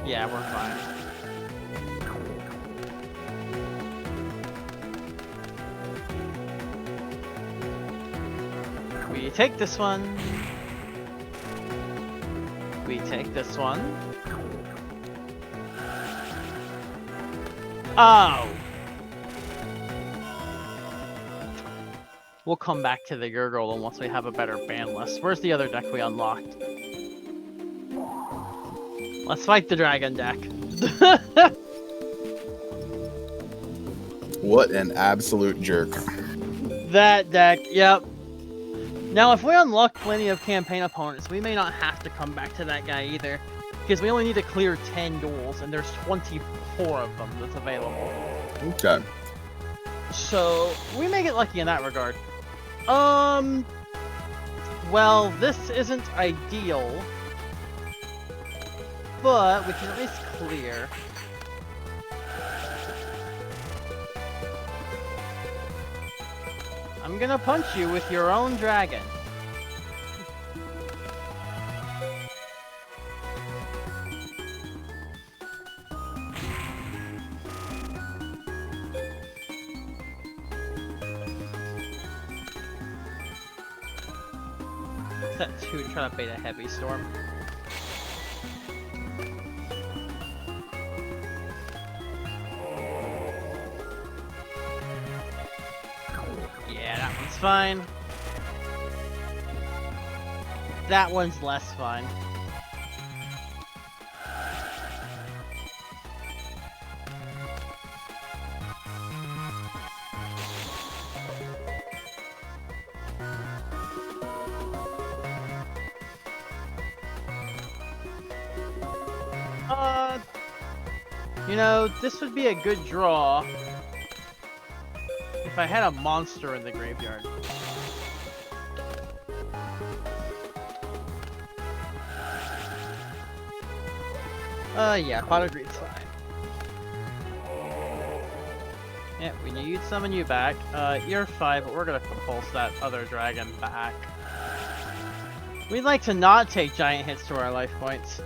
Yeah, we're fine. We take this one. We take this one. Oh! We'll come back to the Gurgle once we have a better ban list. Where's the other deck we unlocked? Let's fight the Dragon deck. What an absolute jerk. That deck, yep. Now, if we unlock plenty of campaign opponents, we may not have to come back to that guy either. Because we only need to clear 10 duels, and there's 24 of them that's available. Okay. So, we may get lucky in that regard. Well, this isn't ideal. But, we can at least clear. I'm gonna punch you with your own dragon. Set 2 to try to bait a Heavy Storm. fine. That one's less fine. You know, this would be a good draw if I had a monster in the graveyard. Yeah, pot of greed's fine. Yeah, we need to summon you back. You're fine, but we're gonna compulse that other dragon back. We'd like to not take giant hits to our life points.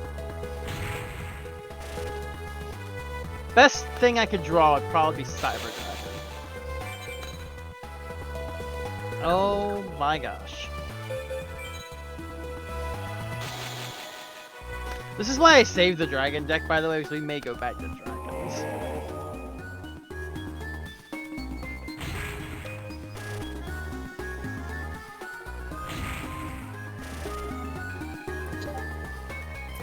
Best thing I could draw would probably be Cyber Dragon. Oh my gosh. This is why I saved the dragon deck, by the way, because we may go back to dragons.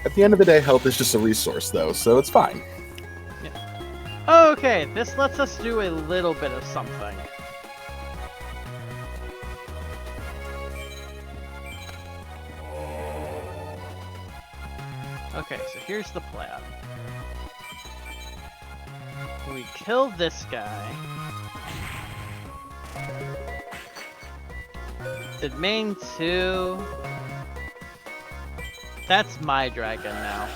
At the end of the day, health is just a resource, though, so it's fine. Okay, this lets us do a little bit of something. Okay, so here's the plan. We kill this guy. Did main 2... That's my dragon now.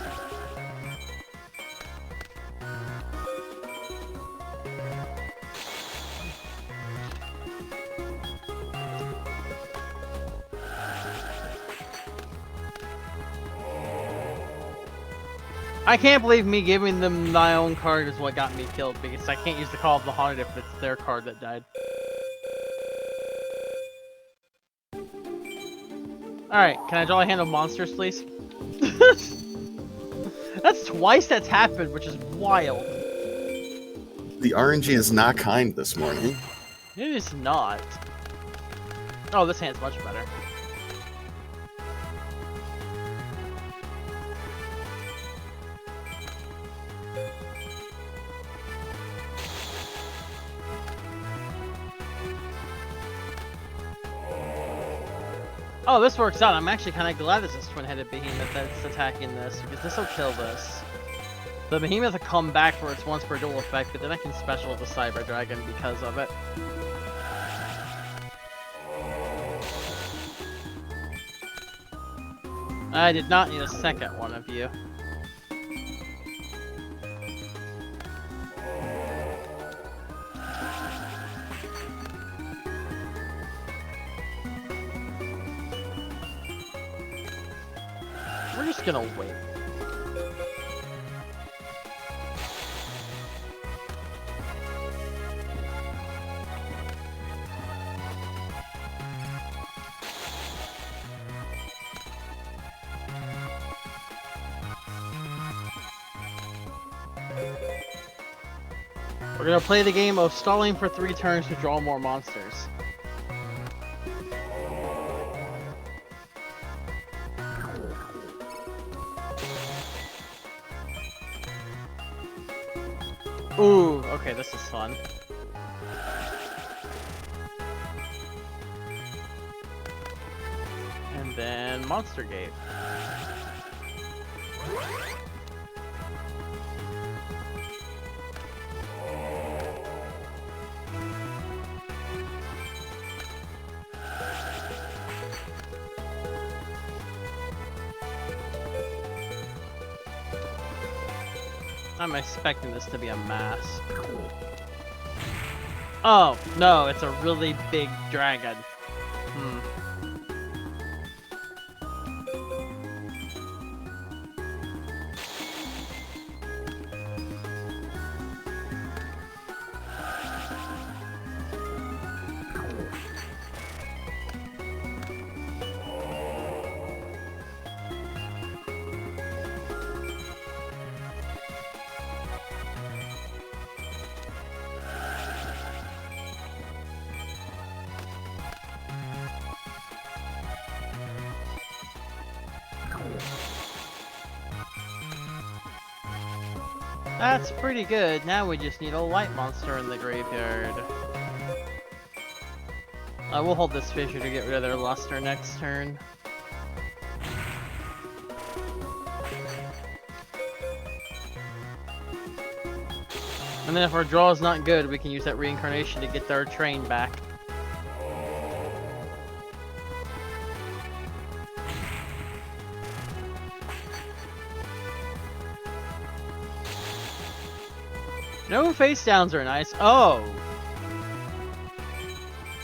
I can't believe me giving them my own card is what got me killed, because I can't use the Call of the Haunted if it's their card that died. Alright, can I draw a hand of monsters, please? That's twice that's happened, which is wild. The RNG is not kind this morning. It is not. Oh, this hand's much better. Oh, this works out. I'm actually kind of glad this is twin-headed behemoth that's attacking this, because this will kill this. The behemoth will come back for its once per duel effect, but then I can special the Cyber Dragon because of it. I did not need a second one of you. We're just gonna wait. We're gonna play the game of stalling for 3 turns to draw more monsters. Ooh, okay, this is fun. And then Monster Gate. I'm expecting this to be a mask. Oh, no, it's a really big dragon. That's pretty good. Now we just need a light monster in the graveyard. We'll hold this fissure to get rid of their luster next turn. And then if our draw is not good, we can use that reincarnation to get their train back. No face downs are nice. Oh!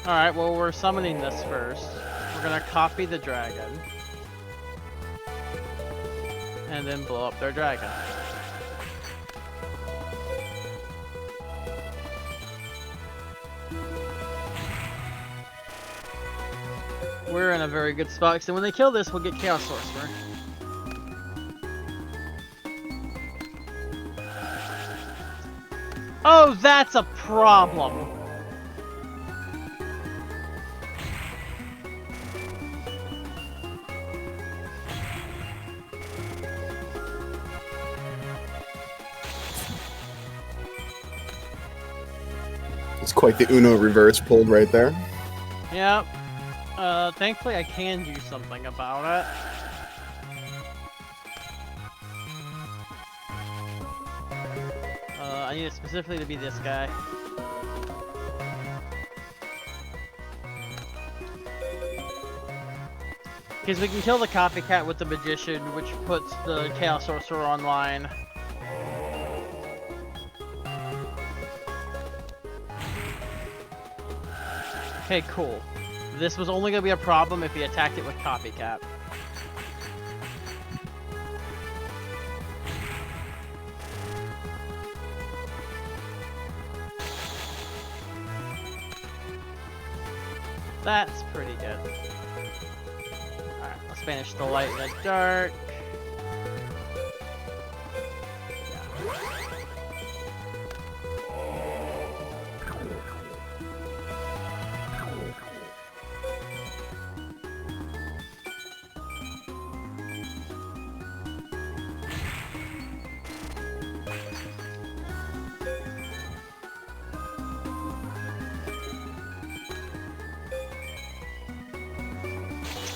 Alright, well we're summoning this first. We're gonna copy the dragon. And then blow up their dragon. We're in a very good spot, so when they kill this, we'll get Chaos Sorcerer. Oh, that's a problem! It's quite the Uno reverse pulled right there. Yep. Thankfully I can do something about it. I need it specifically to be this guy. Because we can kill the copycat with the Magician, which puts the Chaos Sorcerer online. Okay, cool. This was only going to be a problem if he attacked it with copycat. That's pretty good. Alright, let's banish the light and the dark.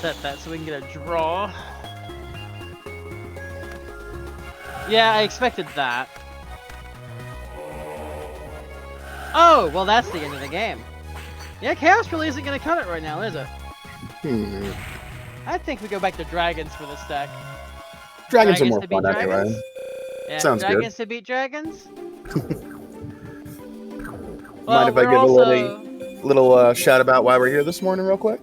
Set that so we can get a draw. Yeah, I expected that. Oh, well that's the end of the game. Yeah, Chaos really isn't going to cut it right now, is it? I think we go back to Dragons for this deck. Dragons are more fun anyway. Yeah, Sounds dragons good. to beat dragons? Mind if I give a little shout about why we're here this morning real quick?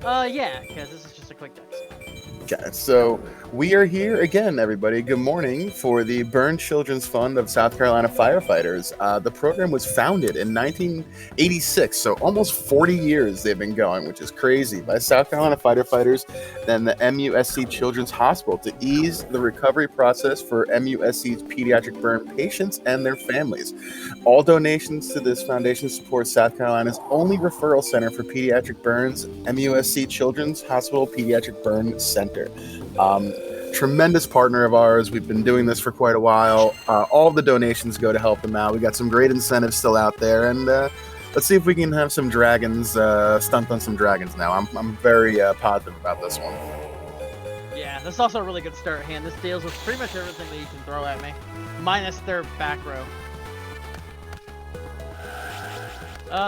Yeah, because this is just a quick deck. Okay, so we are here again, everybody. Good morning for the Burn Children's Fund of South Carolina Firefighters. The program was founded in 1986, so almost 40 years they've been going, which is crazy, by South Carolina firefighters, then the MUSC Children's Hospital to ease the recovery process for MUSC's pediatric burn patients and their families. All donations to this foundation support South Carolina's only referral center for pediatric burns, MUSC Children's Hospital Pediatric Burn Center. Tremendous partner of ours. We've been doing this for quite a while. All the donations go to help them out. We got some great incentives still out there, and let's see if we can have some dragons stunt on some dragons now. I'm very positive about this one. Yeah, this is also a really good start hand. This deals with pretty much everything that you can throw at me, minus their back row.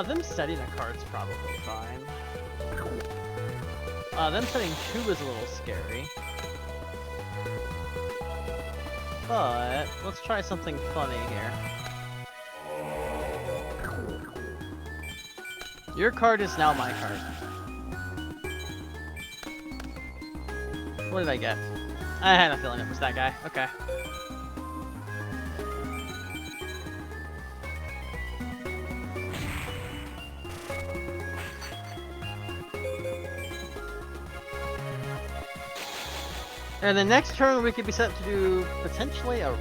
Them setting a card's probably fine. Them setting 2 is a little scary. But let's try something funny here. Your card is now my card. What did I get? I had a feeling it was that guy. Okay. And the next turn we could be set to do potentially a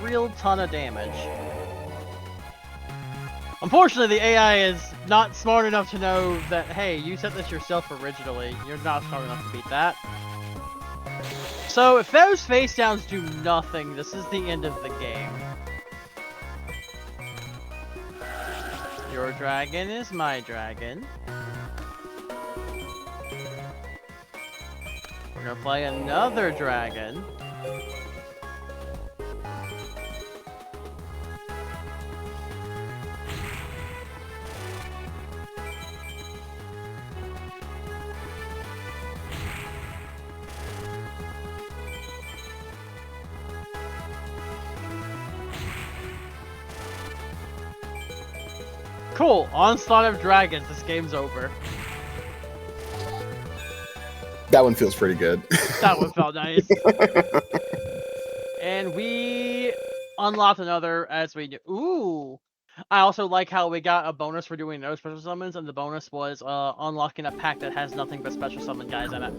real ton of damage. Unfortunately, the AI is not smart enough to know that, hey, you set this yourself originally. You're not smart enough to beat that. So if those face downs do nothing, this is the end of the game. Your dragon is my dragon. We're gonna play another dragon. Cool, Onslaught of Dragons, this game's over. That one feels pretty good. That one felt nice. And we unlocked another as we do. Ooh! I also like how we got a bonus for doing those special summons, and the bonus was unlocking a pack that has nothing but special summon guys in it.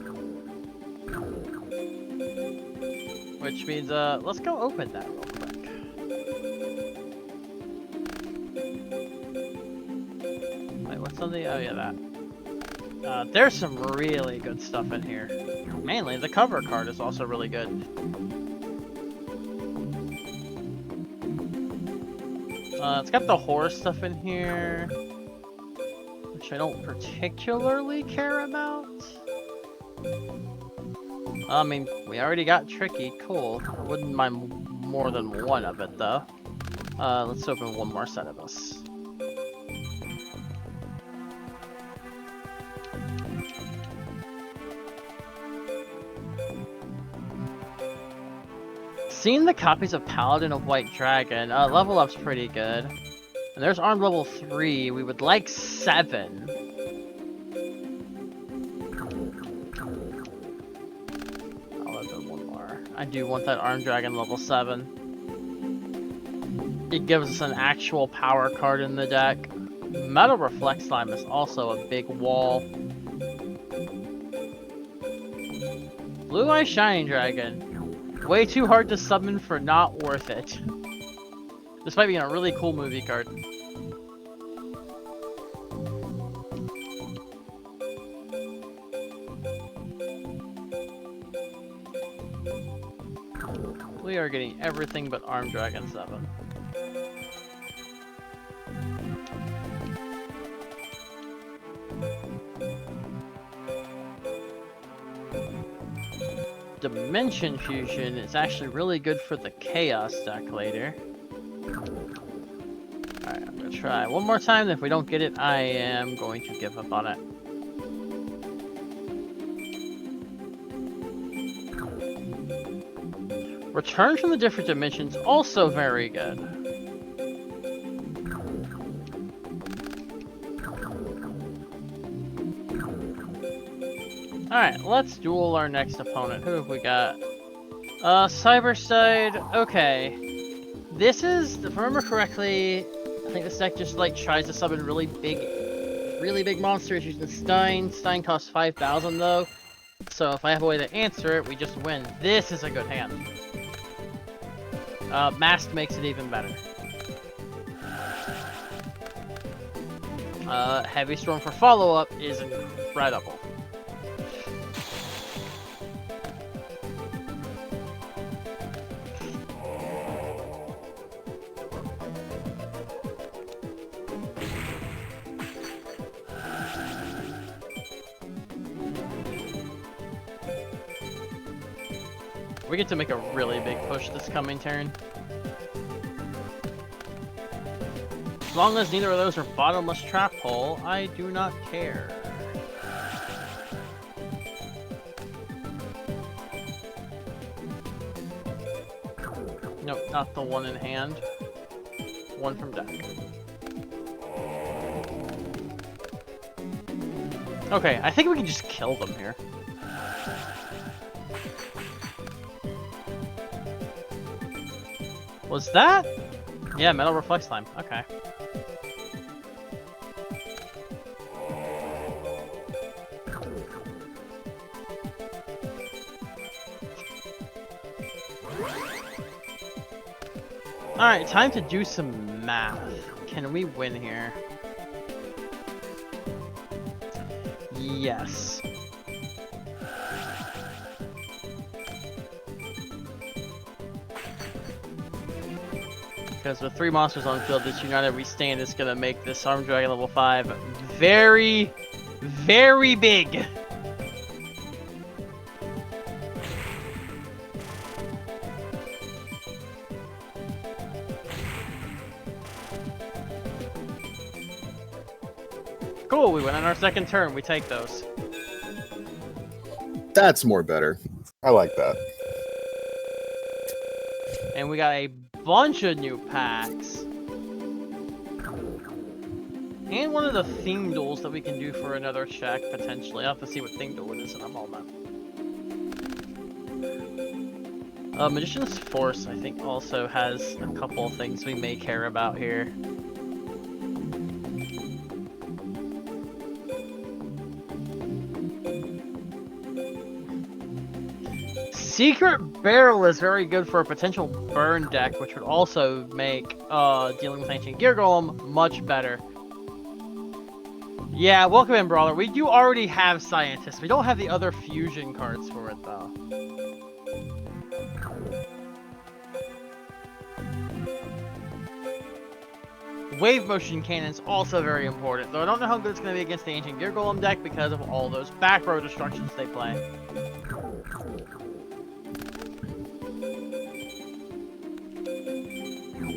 Which means, let's go open that real quick. Wait, what's on the... Oh, yeah, that. There's some really good stuff in here. Mainly, the cover card is also really good. It's got the horror stuff in here, which I don't particularly care about. I mean, we already got Tricky, cool. I wouldn't mind more than one of it, though. Let's open one more set of us. Seeing the copies of Paladin of White Dragon, level up's pretty good. And there's arm level 3, we would like 7. I'll open one more. I do want that arm dragon level 7. It gives us an actual power card in the deck. Metal Reflex Slime is also a big wall. Blue Eye Shining Dragon. Way too hard to summon for not worth it. This might be a really cool movie card. We are getting everything but Arm Dragon 7. Dimension Fusion is actually really good for the Chaos deck later. Alright, I'm gonna try one more time. If we don't get it, I am going to give up on it. Return from the Different Dimensions, also very good. Alright, let's duel our next opponent. Who have we got? Cyberside. Okay. This is, if I remember correctly, I think this deck just like tries to summon really big monsters using Stein. Stein costs 5,000 though. So if I have a way to answer it, we just win. This is a good hand. Mask makes it even better. Heavy Storm for follow-up is incredible. We get to make a really big push this coming turn. As long as neither of those are bottomless trap hole, I do not care. Nope, not the one in hand. One from deck. Okay, I think we can just kill them here. Was that? Yeah, Metal Reflex Slime. Okay. Alright, time to do some math. Can we win here? Yes. Because with 3 monsters on the field, this United We Stand is going to make this Armed Dragon level 5 very, very big. Cool, we went on our second turn. We take those. That's more better. I like that. And we got a bunch of new packs. And one of the theme duels that we can do for another check, potentially. I'll have to see what theme duel it is in a moment. Magician's Force, I think, also has a couple of things we may care about here. Secret Barrel is very good for a potential burn deck, which would also make dealing with Ancient Gear Golem much better. Yeah, welcome in, Brawler. We do already have Scientists. We don't have the other fusion cards for it, though. Wave Motion Cannon is also very important, though I don't know how good it's going to be against the Ancient Gear Golem deck because of all those back row destructions they play.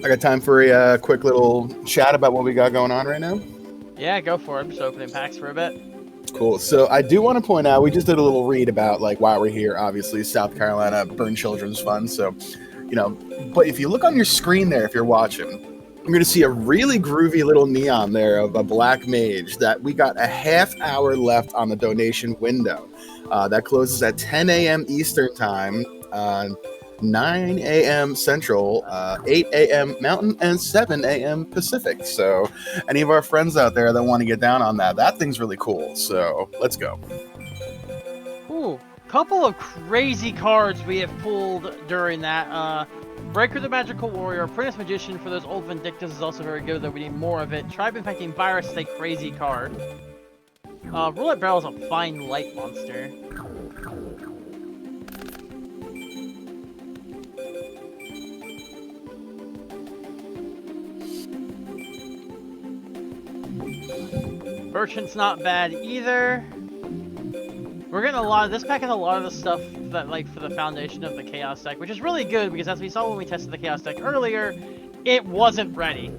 I got time for a quick little chat about what we got going on right now. Yeah, go for it. I'm just opening packs for a bit. Cool. So I do want to point out, we just did a little read about like why we're here. Obviously, South Carolina Burn Children's Fund. So, you know, but if you look on your screen there, if you're watching, you're going to see a really groovy little neon there of a black mage that we got a half hour left on the donation window. That closes at 10 a.m. Eastern time. 9 a.m. Central, 8 a.m. Mountain, and 7 a.m. Pacific. So any of our friends out there that want to get down on that thing's really cool. So let's go. Ooh, couple of crazy cards we have pulled during that. Breaker the Magical Warrior, Apprentice Magician for those old Vindictus is also very good, though we need more of it. Tribe Infecting Virus is a crazy card. Roulette Barrel is a fine light monster. Merchant's not bad either. We're getting a lot of this pack has a lot of the stuff that like for the foundation of the Chaos deck, which is really good because as we saw when we tested the Chaos deck earlier, it wasn't ready.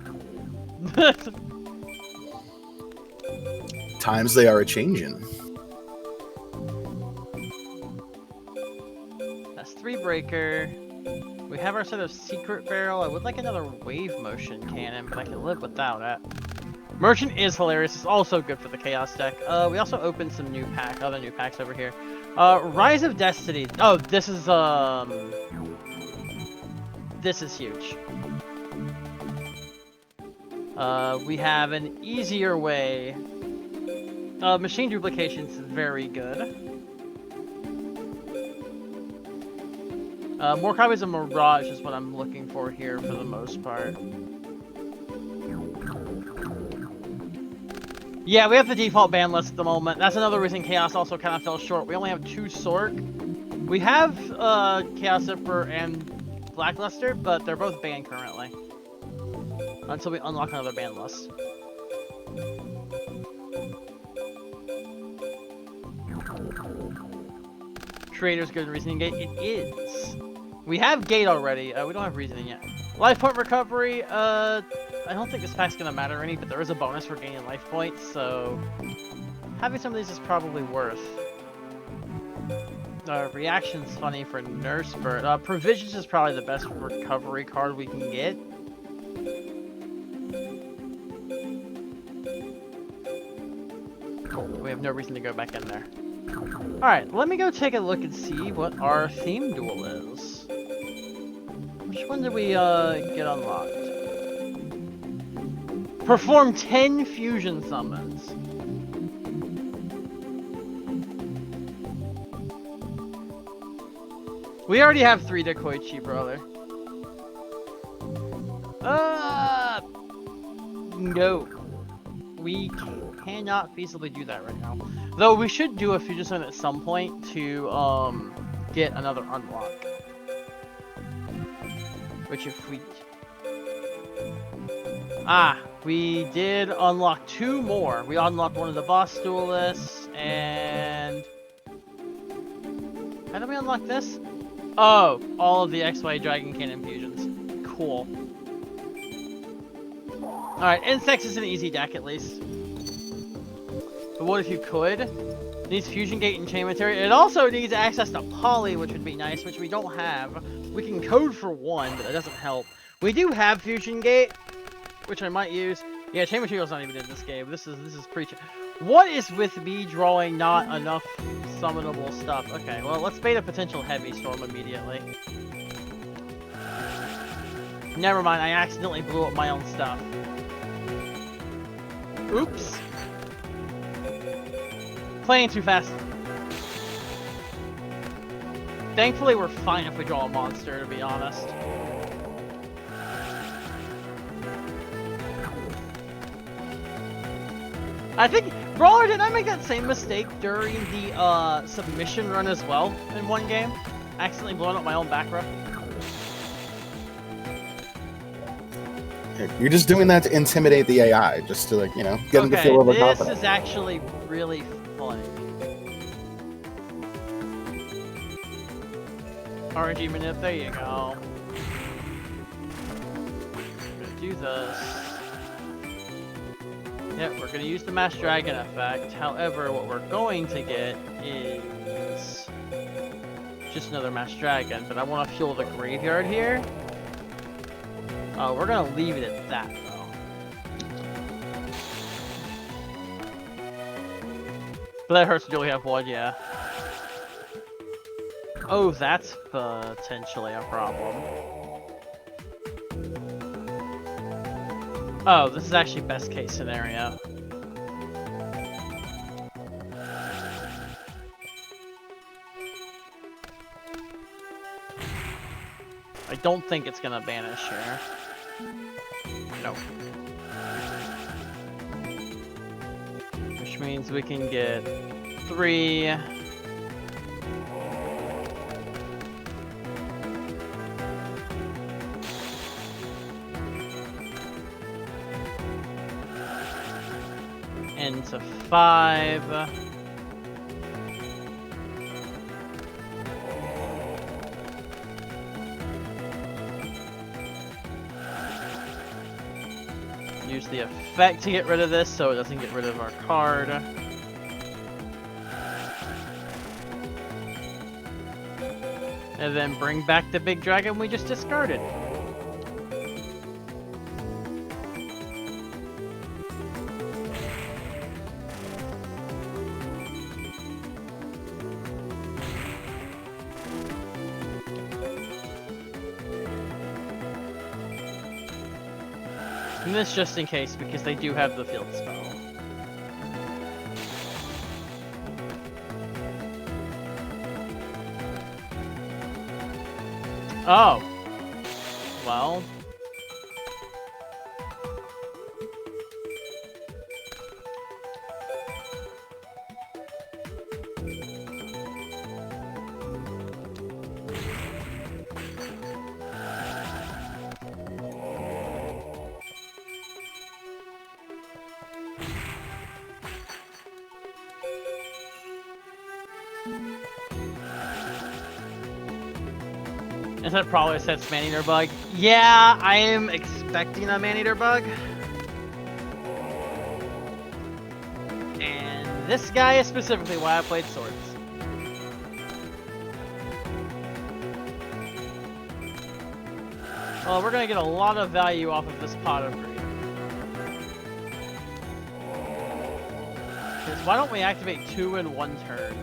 Times they are a-changing. That's 3 Breaker. We have our set of Secret Barrel. I would like another Wave Motion Cannon, but I can live without it. Merchant is hilarious. It's also good for the Chaos deck. We also opened some other new packs over here. Rise of Destiny. Oh, this is huge. We have an easier way. Machine Duplication is very good. More copies of Mirage is what I'm looking for here for the most part. Yeah, we have the default ban list at the moment. That's another reason Chaos also kind of fell short. We only have 2 Sork. We have Chaos Zipper and Blackluster, but they're both banned currently. Until we unlock another ban list. Trader's good in Reasoning Gate. It is. We have Gate already. We don't have Reasoning yet. Life Point Recovery. I don't think this pack's gonna matter any, but there is a bonus for gaining life points, so having some of these is probably worth. Reaction's funny for Nurse Bird. Provisions is probably the best recovery card we can get. Cool. We have no reason to go back in there. Alright, let me go take a look and see what our theme duel is. Which one did we get unlocked? Perform 10 fusion summons. We already have 3 Dekoichi, brother. No. We cannot feasibly do that right now. Though we should do a fusion summon at some point to get another unlock. Which if we... Ah, we did unlock 2 more. We unlocked one of the boss duelists, and... How did we unlock this? Oh, all of the XY Dragon Cannon fusions. Cool. Alright, Insects is an easy deck at least. But what if you could? It needs Fusion Gate Enchantment Area. It also needs access to Poly, which would be nice, which we don't have. We can code for 1, but that doesn't help. We do have Fusion Gate, which I might use. Yeah, Chain Material's not even in this game. This is preaching. What is with me drawing not enough summonable stuff? Okay, well, let's bait a potential Heavy Storm immediately. Never mind, I accidentally blew up my own stuff. Oops. Playing too fast. Thankfully, we're fine if we draw a monster, to be honest. I think, Brawler, did I make that same mistake during the submission run as well in one game? Accidentally blowing up my own back row. You're just doing that to intimidate the AI, just to, like, you know, get them to feel overconfident. This is actually really funny. RNG manip, there you go. I'm gonna do this. Yep, we're gonna use the Mass Dragon effect. However, what we're going to get is just another Mass Dragon, but I want to fuel the graveyard here. Oh, we're gonna leave it at that, though. But that hurts to only have 1, yeah. Oh, that's potentially a problem. Oh, this is actually best case scenario. I don't think it's gonna banish here. Nope. Which means we can get 3. Into 5. Use the effect to get rid of this so it doesn't get rid of our card. And then bring back the big dragon we just discarded. And this just in case, because they do have the field spell. Oh. Well. Is that probably a sets Maneater bug? Yeah, I am expecting a Maneater bug. And this guy is specifically why I played Swords. Well, we're gonna get a lot of value off of this pot of greed. Because why don't we activate 2 in 1 turn?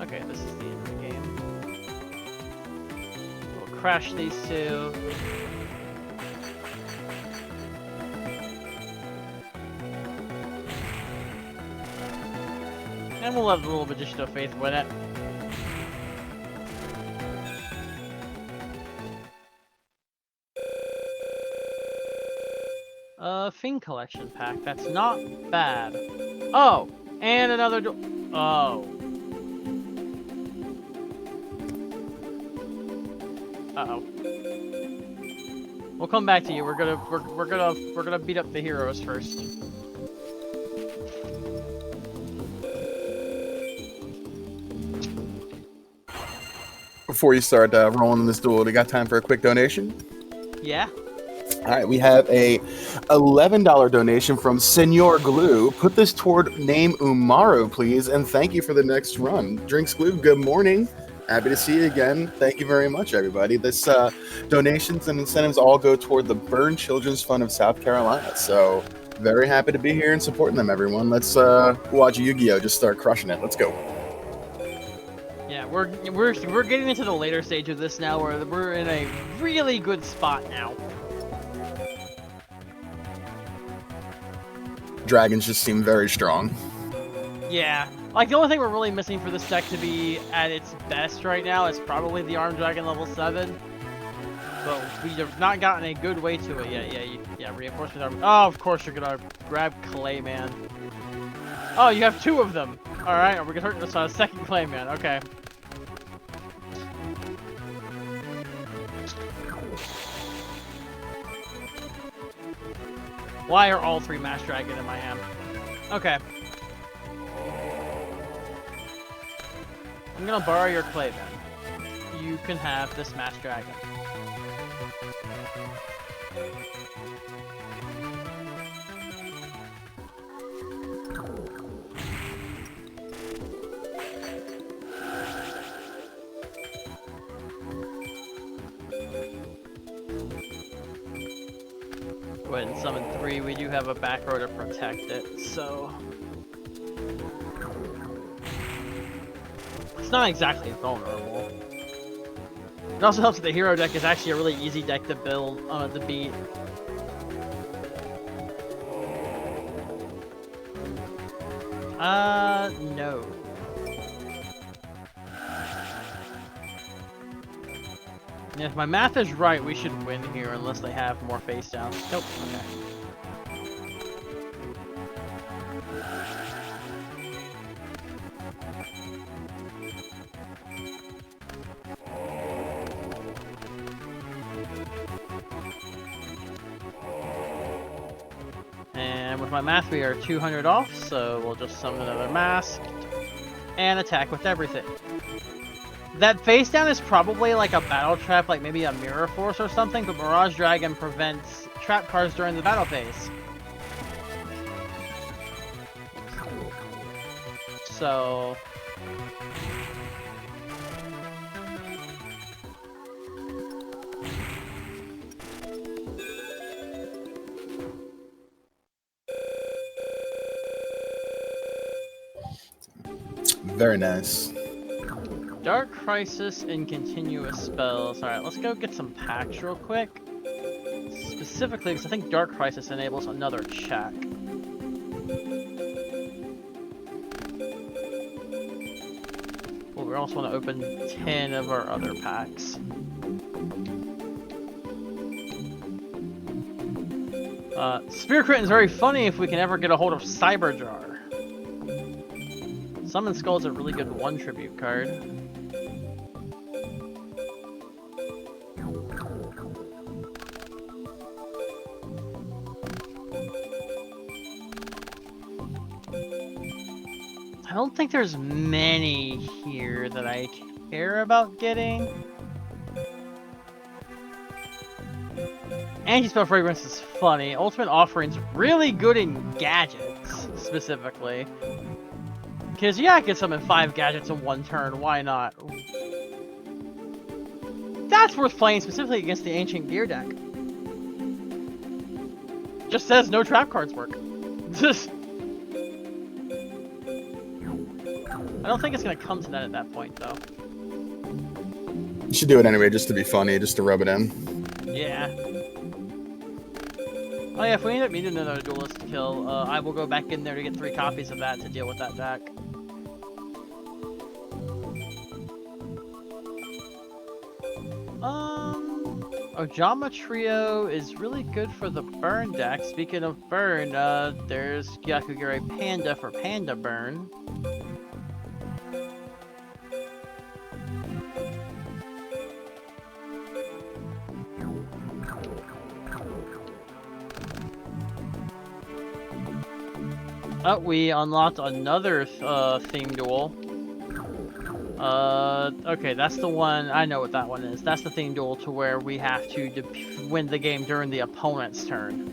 Okay, this is the end of the game. We'll crash these 2. And we'll let the little Magician of Faith win it. Fiend Collection pack. That's not bad. Oh, and another oh. Uh-oh. We'll come back to you. We're gonna beat up the heroes first. Before you start rolling this duel, you got time for a quick donation? Yeah. All right, we have a $11 donation from Senor Glue. Put this toward name Umaru, please, and thank you for the next run. Drinks Glue, good morning. Happy to see you again. Thank you very much, everybody. This donations and incentives all go toward the Burn Children's Fund of South Carolina. So very happy to be here and supporting them, everyone. Let's watch Yu-Gi-Oh! Just start crushing it. Let's go. Yeah, we're getting into the later stage of this now, where we're in a really good spot now. Dragons just seem very strong. Yeah, like the only thing we're really missing for this deck to be at its best right now is probably the Armed Dragon level 7. But we have not gotten a good way to it yet. Yeah, reinforcement armor. Oh, of course you're gonna grab Clayman. Oh, you have 2 of them. All right, we're gonna hurt this on a second Clayman. Okay. Why are all 3 Mass Dragon in my hand? Okay. I'm gonna borrow your clay then. You can have this Mass Dragon. Go ahead and summon 3. We do have a back row to protect it, so it's not exactly vulnerable. It also helps that the hero deck is actually a really easy deck to build, to beat. No. Yeah, if my math is right, we should win here unless they have more face downs. Nope. Okay. And with my math, we are 200 off, so we'll just summon another mask and attack with everything. That face down is probably like a battle trap, like maybe a Mirror Force or something, but Mirage Dragon prevents trap cards during the battle phase. So Very nice. Dark Crisis and continuous spells. Alright, let's go get some packs real quick. Specifically, because I think Dark Crisis enables another check. Well, we also want to open 10 of our other packs. Spear Crit is very funny if we can ever get a hold of Cyber Jar. Summon Skull is a really good 1 tribute card. I don't think there's many here that I care about getting. Anti-Spell Fragrance is funny. Ultimate Offering's really good in gadgets, specifically. Because, yeah, I can summon 5 gadgets in 1 turn, why not? That's worth playing specifically against the Ancient Gear deck. Just says no trap cards work. I don't think it's going to come to that at that point, though. You should do it anyway, just to be funny, just to rub it in. Yeah. Oh yeah, if we end up needing another duelist to kill, I will go back in there to get 3 copies of that to deal with that deck. Ojama Trio is really good for the burn deck. Speaking of burn, there's Gyakugure Panda for Panda Burn. Oh, we unlocked another theme duel. Okay, that's the one. I know what that one is. That's the theme duel to where we have to win the game during the opponent's turn.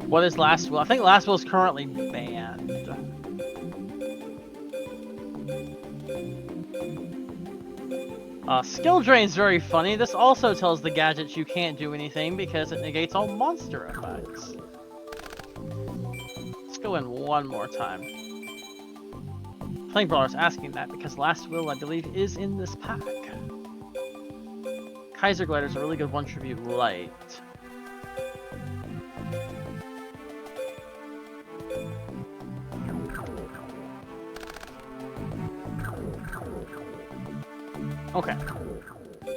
What is Last Will? I think Last Will is currently banned. Skill Drain's very funny. This also tells the gadgets you can't do anything because it negates all monster effects. Let's go in one more time. Flame Brawler's asking that because Last Will, I believe, is in this pack. Kaiser Glider's a really good one tribute light. Okay.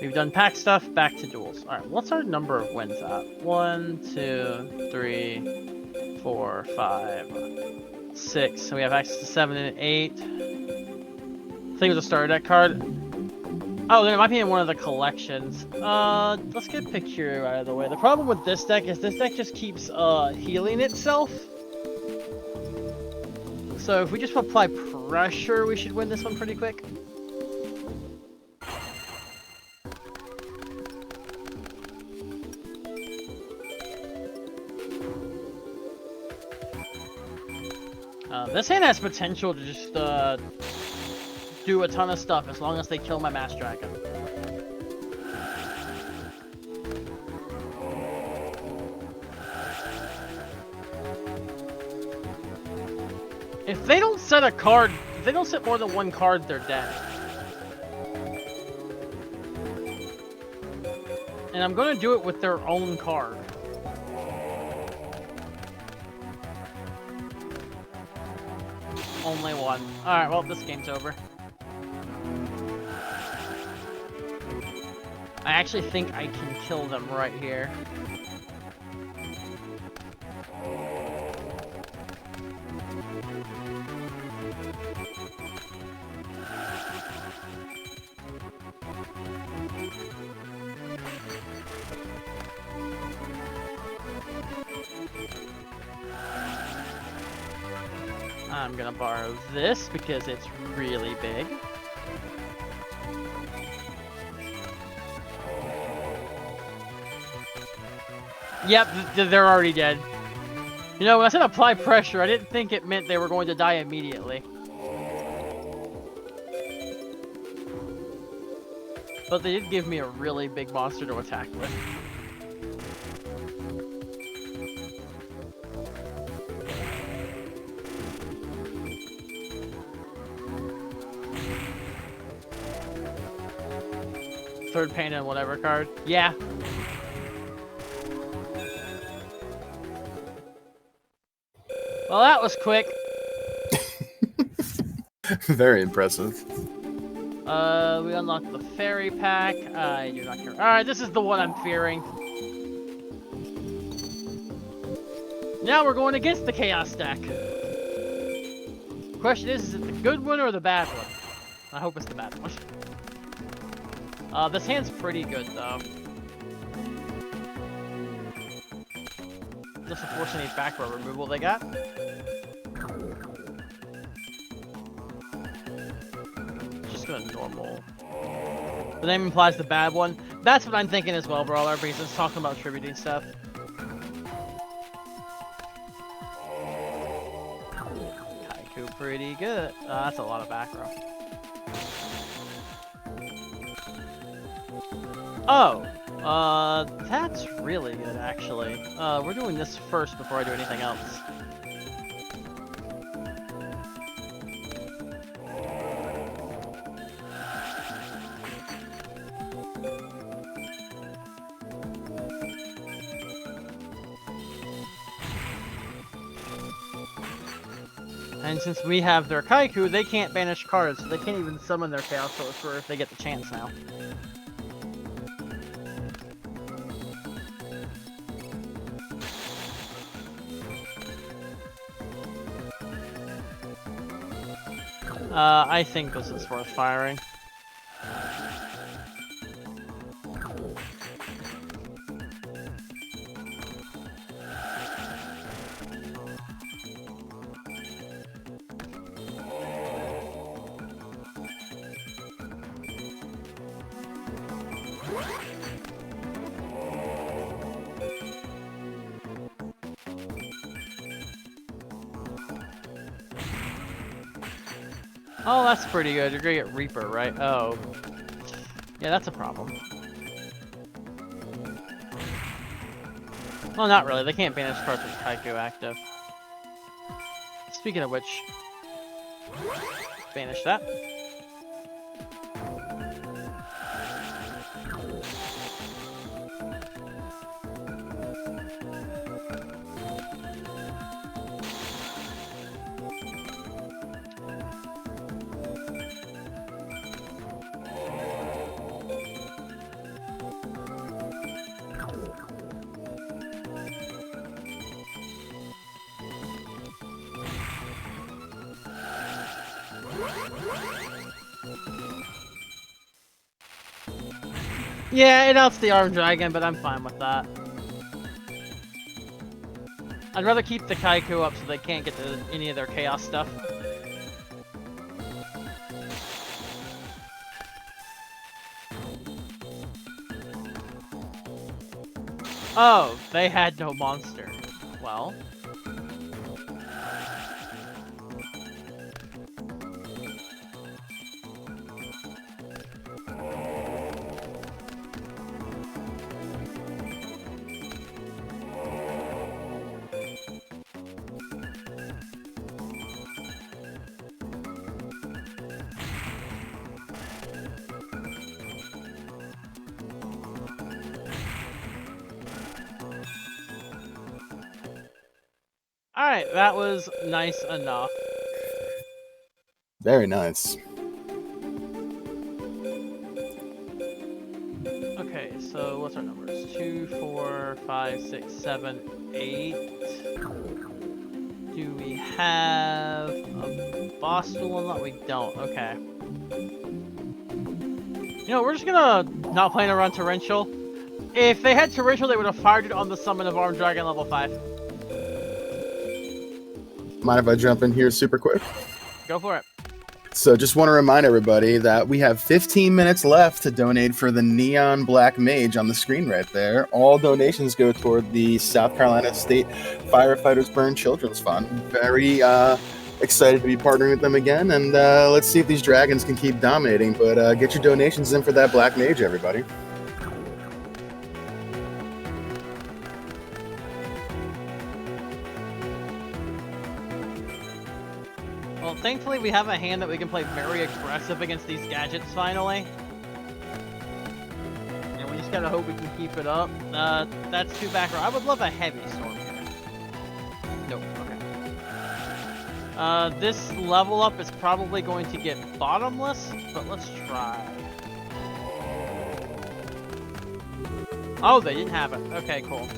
We've done pack stuff, back to duels. Alright, what's our number of wins at? 1, 2, 3, 4, 5, 6. So we have access to 7 and 8. I think it was a starter deck card. Oh, then it might be in one of the collections. Let's get Picure out of the way. The problem with this deck is this deck just keeps healing itself. So if we just apply pressure, we should win this one pretty quick. This hand has potential to just do a ton of stuff as long as they kill my Mass Dragon. If they don't set a card, if they don't set more than one card, they're dead. And I'm gonna do it with their own card. Only one. Alright, well, this game's over. I actually think I can kill them right here. I'm gonna borrow this because it's really big. Yep, they're already dead. You know, when I said apply pressure, I didn't think it meant they were going to die immediately. But they did give me a really big monster to attack with. Third Panda and whatever card. Yeah. Well, that was quick. Very impressive. We unlocked the fairy pack. I do not care. Alright, this is the one I'm fearing. Now we're going against the Chaos deck. Question is it the good one or the bad one? I hope it's the bad one. This hand's pretty good, though. Just to force any back row removal they got. Just gonna normal. The name implies the bad one. That's what I'm thinking as well, Brawler, because it's talking about tributing stuff. Kaiku pretty good. That's a lot of back row. Oh, that's really good, actually. We're doing this first before I do anything else. And since we have their Kaiku, they can't banish cards, so they can't even summon their Chaos Sorcerer if they get the chance now. I think this is worth firing. Oh, that's pretty good. You're gonna get Reaper, right? Oh. Yeah, that's a problem. Well, not really. They can't banish cards with Kaiku active. Speaking of which, banish that. Yeah, it outs the Armed Dragon, but I'm fine with that. I'd rather keep the Kaiku up so they can't get to any of their Chaos stuff. Oh, they had no monster. Well. Alright, that was nice enough. Very nice. Okay, so what's our numbers? 2, 4, 5, 6, 7, 8. Do we have a boss duel unlock? We don't. Okay. You know, we're just gonna not plan around Torrential. If they had Torrential, they would have fired it on the summon of Armed Dragon level 5. Mind if I jump in here super quick? Go for it. So just want to remind everybody that we have 15 minutes left to donate for the Neon Black Mage on the screen right there. All donations go toward the South Carolina State Firefighters Burn Children's Fund. Very excited to be partnering with them again, and let's see if these dragons can keep dominating. But get your donations in for that Black Mage, everybody. Well, thankfully we have a hand that we can play very aggressive against these gadgets finally. And we just gotta hope we can keep it up. That's 2 back row. I would love a heavy storm here. Nope, okay. This level up is probably going to get bottomless, but let's try. Oh, they didn't have it. Okay, cool.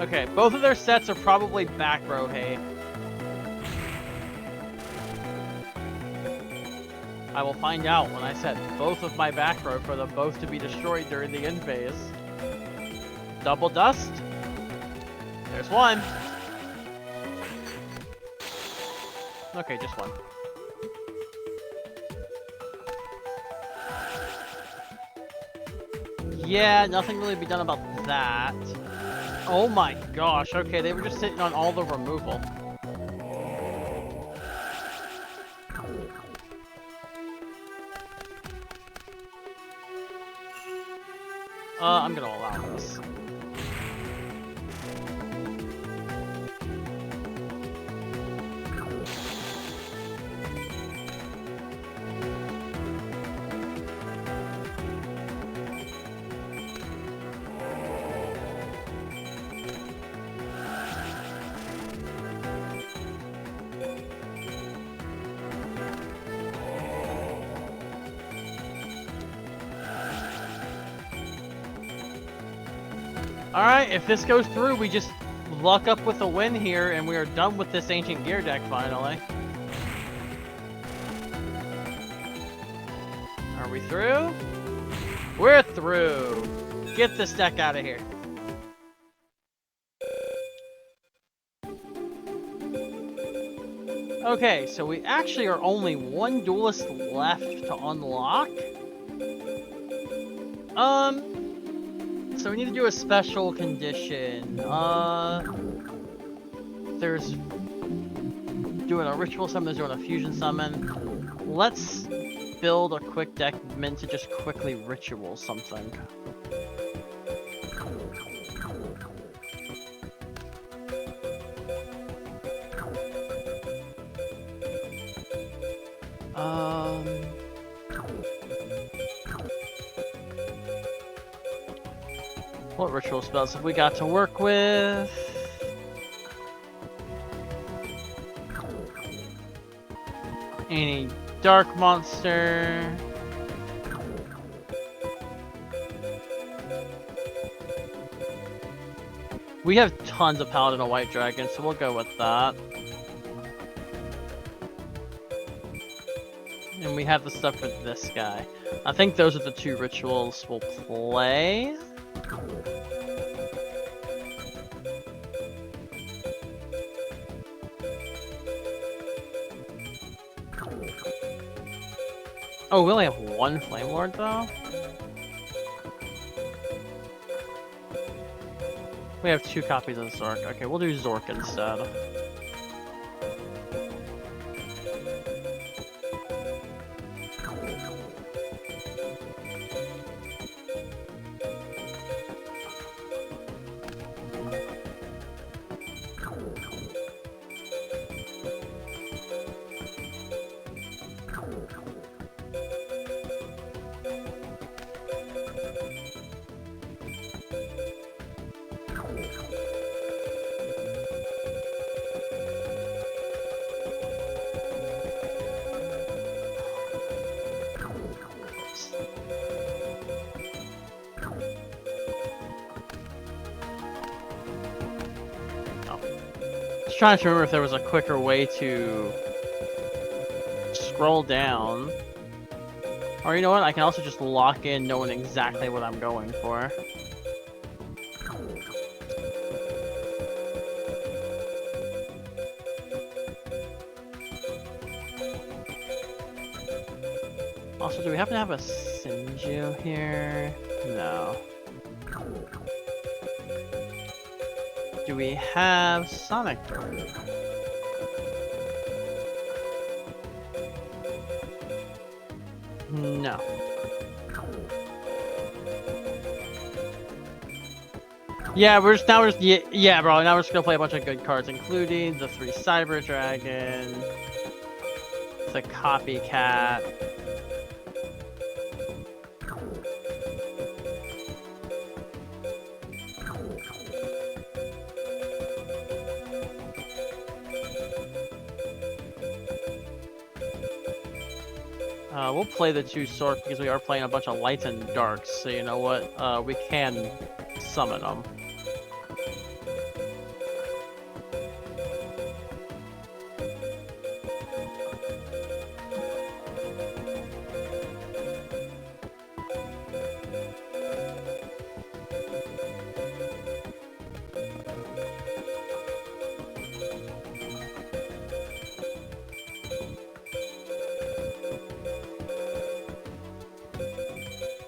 Okay, both of their sets are probably back row hay. I will find out when I set both of my back row for them both to be destroyed during the end phase. Double dust. There's one. Okay, just one. Yeah, nothing really to be done about that. Oh my gosh, okay, they were just sitting on all the removal. I'm gonna allow this. Alright, if this goes through, we just luck up with a win here, and we are done with this Ancient Gear deck, finally. Are we through? We're through! Get this deck out of here. Okay, so we actually are only one duelist left to unlock. So we need to do a special condition. There's doing a ritual summon, there's doing a fusion summon. Let's build a quick deck meant to just quickly ritual something. What ritual spells have we got to work with? Any dark monster? We have tons of Paladin and White Dragon, so we'll go with that. And we have the stuff for this guy. I think those are the two rituals we'll play. Oh, we only have one Flame Lord though? We have 2 copies of Zork. Okay, we'll do Zork instead. Trying to remember if there was a quicker way to scroll down. Or you know what, I can also just lock in knowing exactly what I'm going for. Also, do we happen to have a Sinju here? No. Do we have Sonic Bird? No. Yeah, bro. Now we're just gonna play a bunch of good cards, including the 3 Cyber Dragon, the Copycat. We'll play the 2 Sork because we are playing a bunch of lights and darks, so you know what? We can summon them.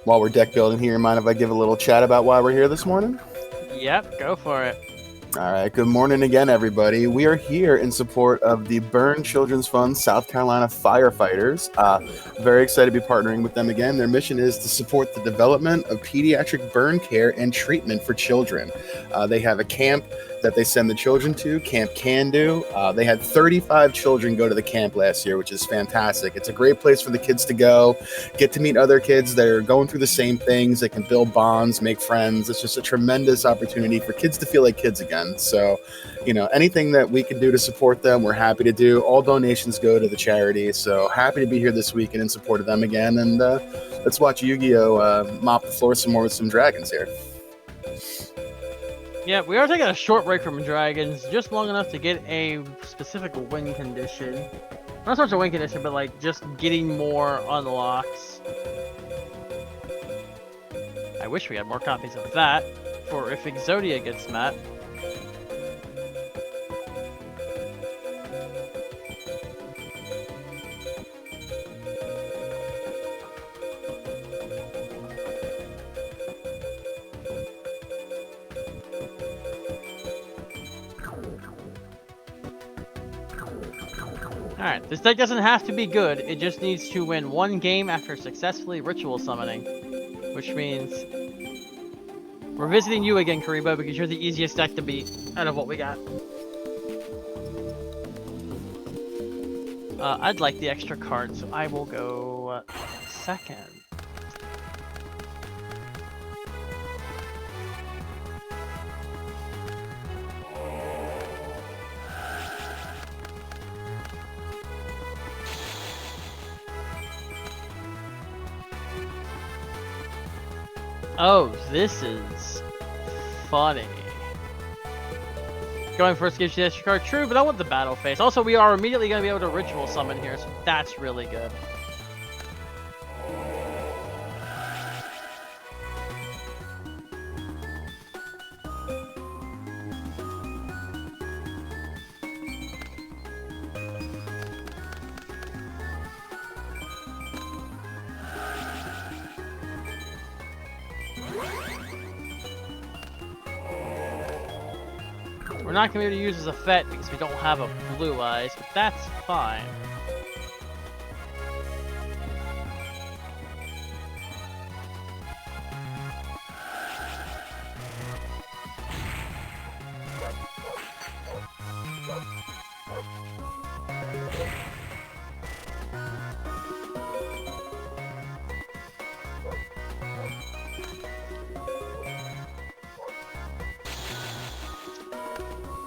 While we're deck building here, mind if I give a little chat about why we're here this morning? Yep, go for it. All right, good morning again, everybody. We are here in support of the Burn Children's Fund South Carolina Firefighters. Very excited to be partnering with them again. Their mission is to support the development of pediatric burn care and treatment for children. They have a camp that they send the children to, Camp Can Do. They had 35 children go to the camp last year, which is fantastic. It's a great place for the kids to go, get to meet other kids that are going through the same things. They can build bonds, make friends. It's just a tremendous opportunity for kids to feel like kids again. So, you know, anything that we can do to support them, we're happy to do. All donations go to the charity. So happy to be here this week and in support of them again. And let's watch Yu-Gi-Oh! Mop the floor some more with some dragons here. Yeah, we are taking a short break from dragons, just long enough to get a specific win condition. Not so much a win condition, but like just getting more unlocks. I wish we had more copies of that for if Exodia gets met. Alright, this deck doesn't have to be good, it just needs to win one game after successfully ritual summoning. Which means we're visiting you again, Karibo, because you're the easiest deck to beat out of what we got. I'd like the extra card, so I will go second. Oh, this is funny. Going first gives you the extra card, true, but I want the battle phase. Also, we are immediately going to be able to ritual summon here, so that's really good. We're not going to be able to use as a Fett because we don't have a Blue Eyes, but that's fine.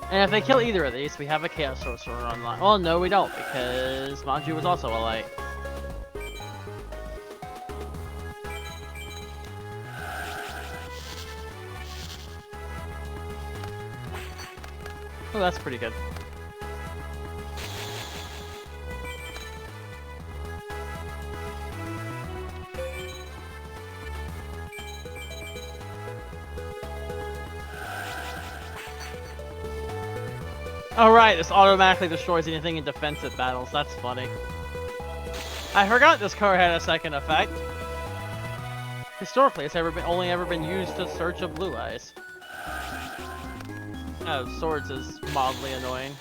And if they kill either of these, we have a Chaos Sorcerer online. Well, no, we don't, because Manju was also a light. Oh, that's pretty good. Alright, this automatically destroys anything in defensive battles. That's funny. I forgot this card had a second effect. Historically, it's only ever been used to search a Blue Eyes. Oh, Swords is mildly annoying.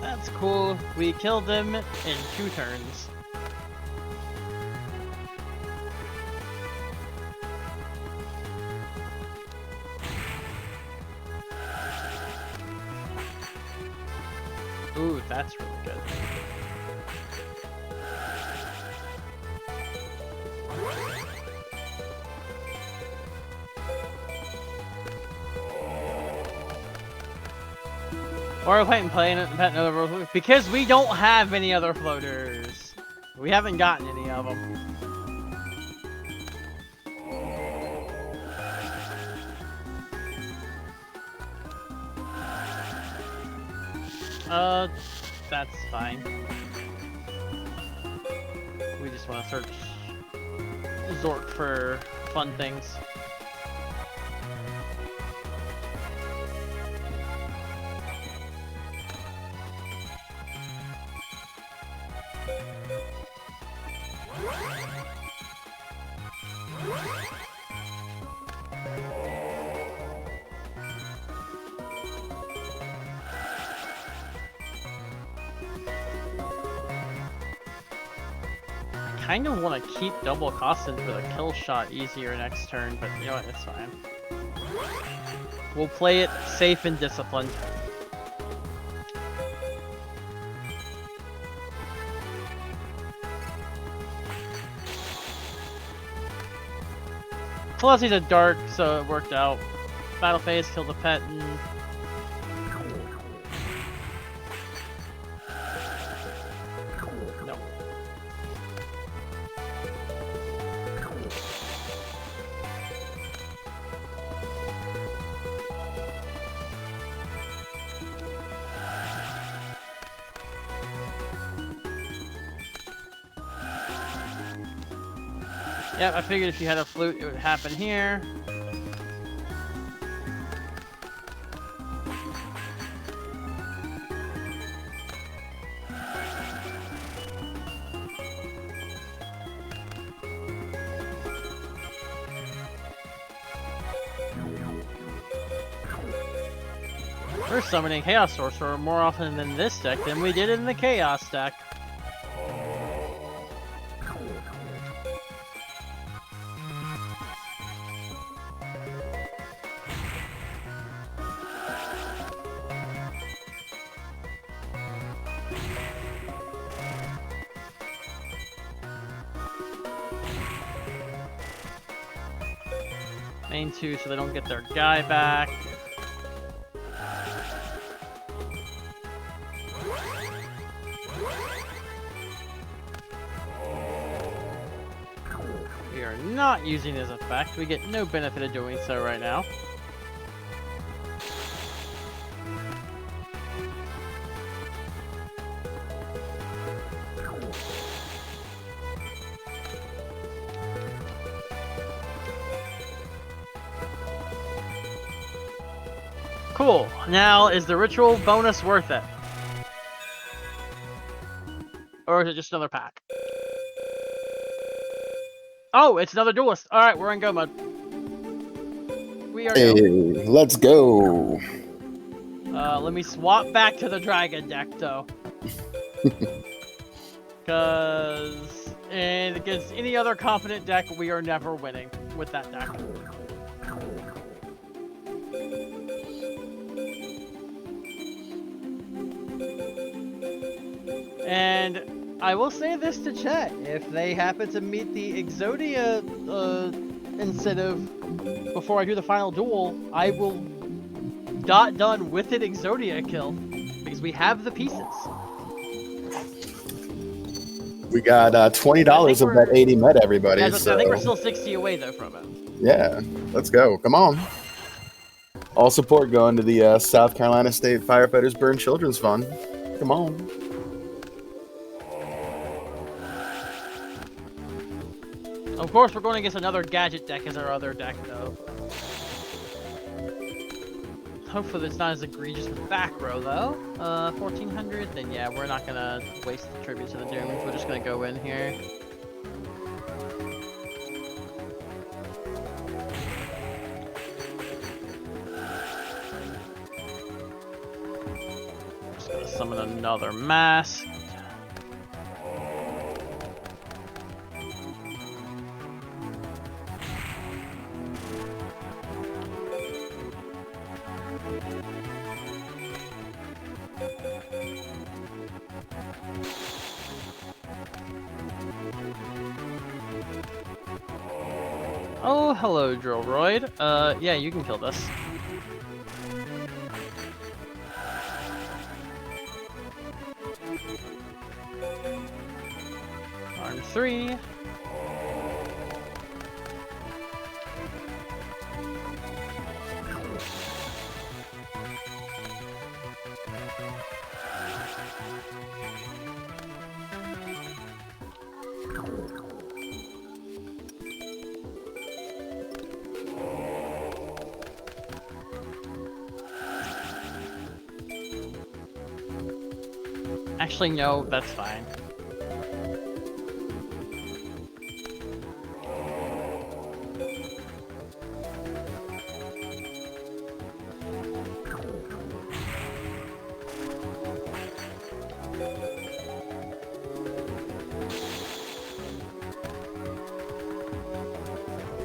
That's cool. We killed them in 2 turns. Ooh, that's really good. Or if I can play another role, because we don't have any other floaters. We haven't gotten any of them. That's fine. We just want to search Zork for fun things. Kind of want to keep double costed for the kill shot easier next turn, but you know what, it's fine. We'll play it safe and disciplined. Plus he's a dark, so it worked out. Battle phase, kill the pet, and... no. Yep, I figured if you had a flute, it would happen here. We're summoning Chaos Sorcerer more often in this deck than we did in the Chaos deck. Main 2 so they don't get their guy back. We are not using his effect. We get no benefit of doing so right now. Cool. Now, is the ritual bonus worth it? Or is it just another pack? Oh, it's another duelist. Alright, we're in go mode. We are Hey, go. let's go. Let me swap back to the dragon deck, though. Because against any other competent deck, we are never winning with that deck. And I will say this to chat, if they happen to meet the Exodia incentive before I do the final duel, I will done with an Exodia kill, because we have the pieces. We got $20 of that 80 met, everybody. Yeah, so... I think we're still 60 away, though, from it. Yeah, let's go. Come on. All support going to the South Carolina State Firefighters Burn Children's Fund. Come on. Of course, we're going against another gadget deck as our other deck, though. Hopefully it's not as egregious with back row, though. 1400, then yeah, we're not gonna waste the tribute to the Dooms. We're just gonna go in here. Just gonna summon another mask. Oh, hello, Drillroid. Yeah, you can kill this. Arm 3. Actually, no, that's fine.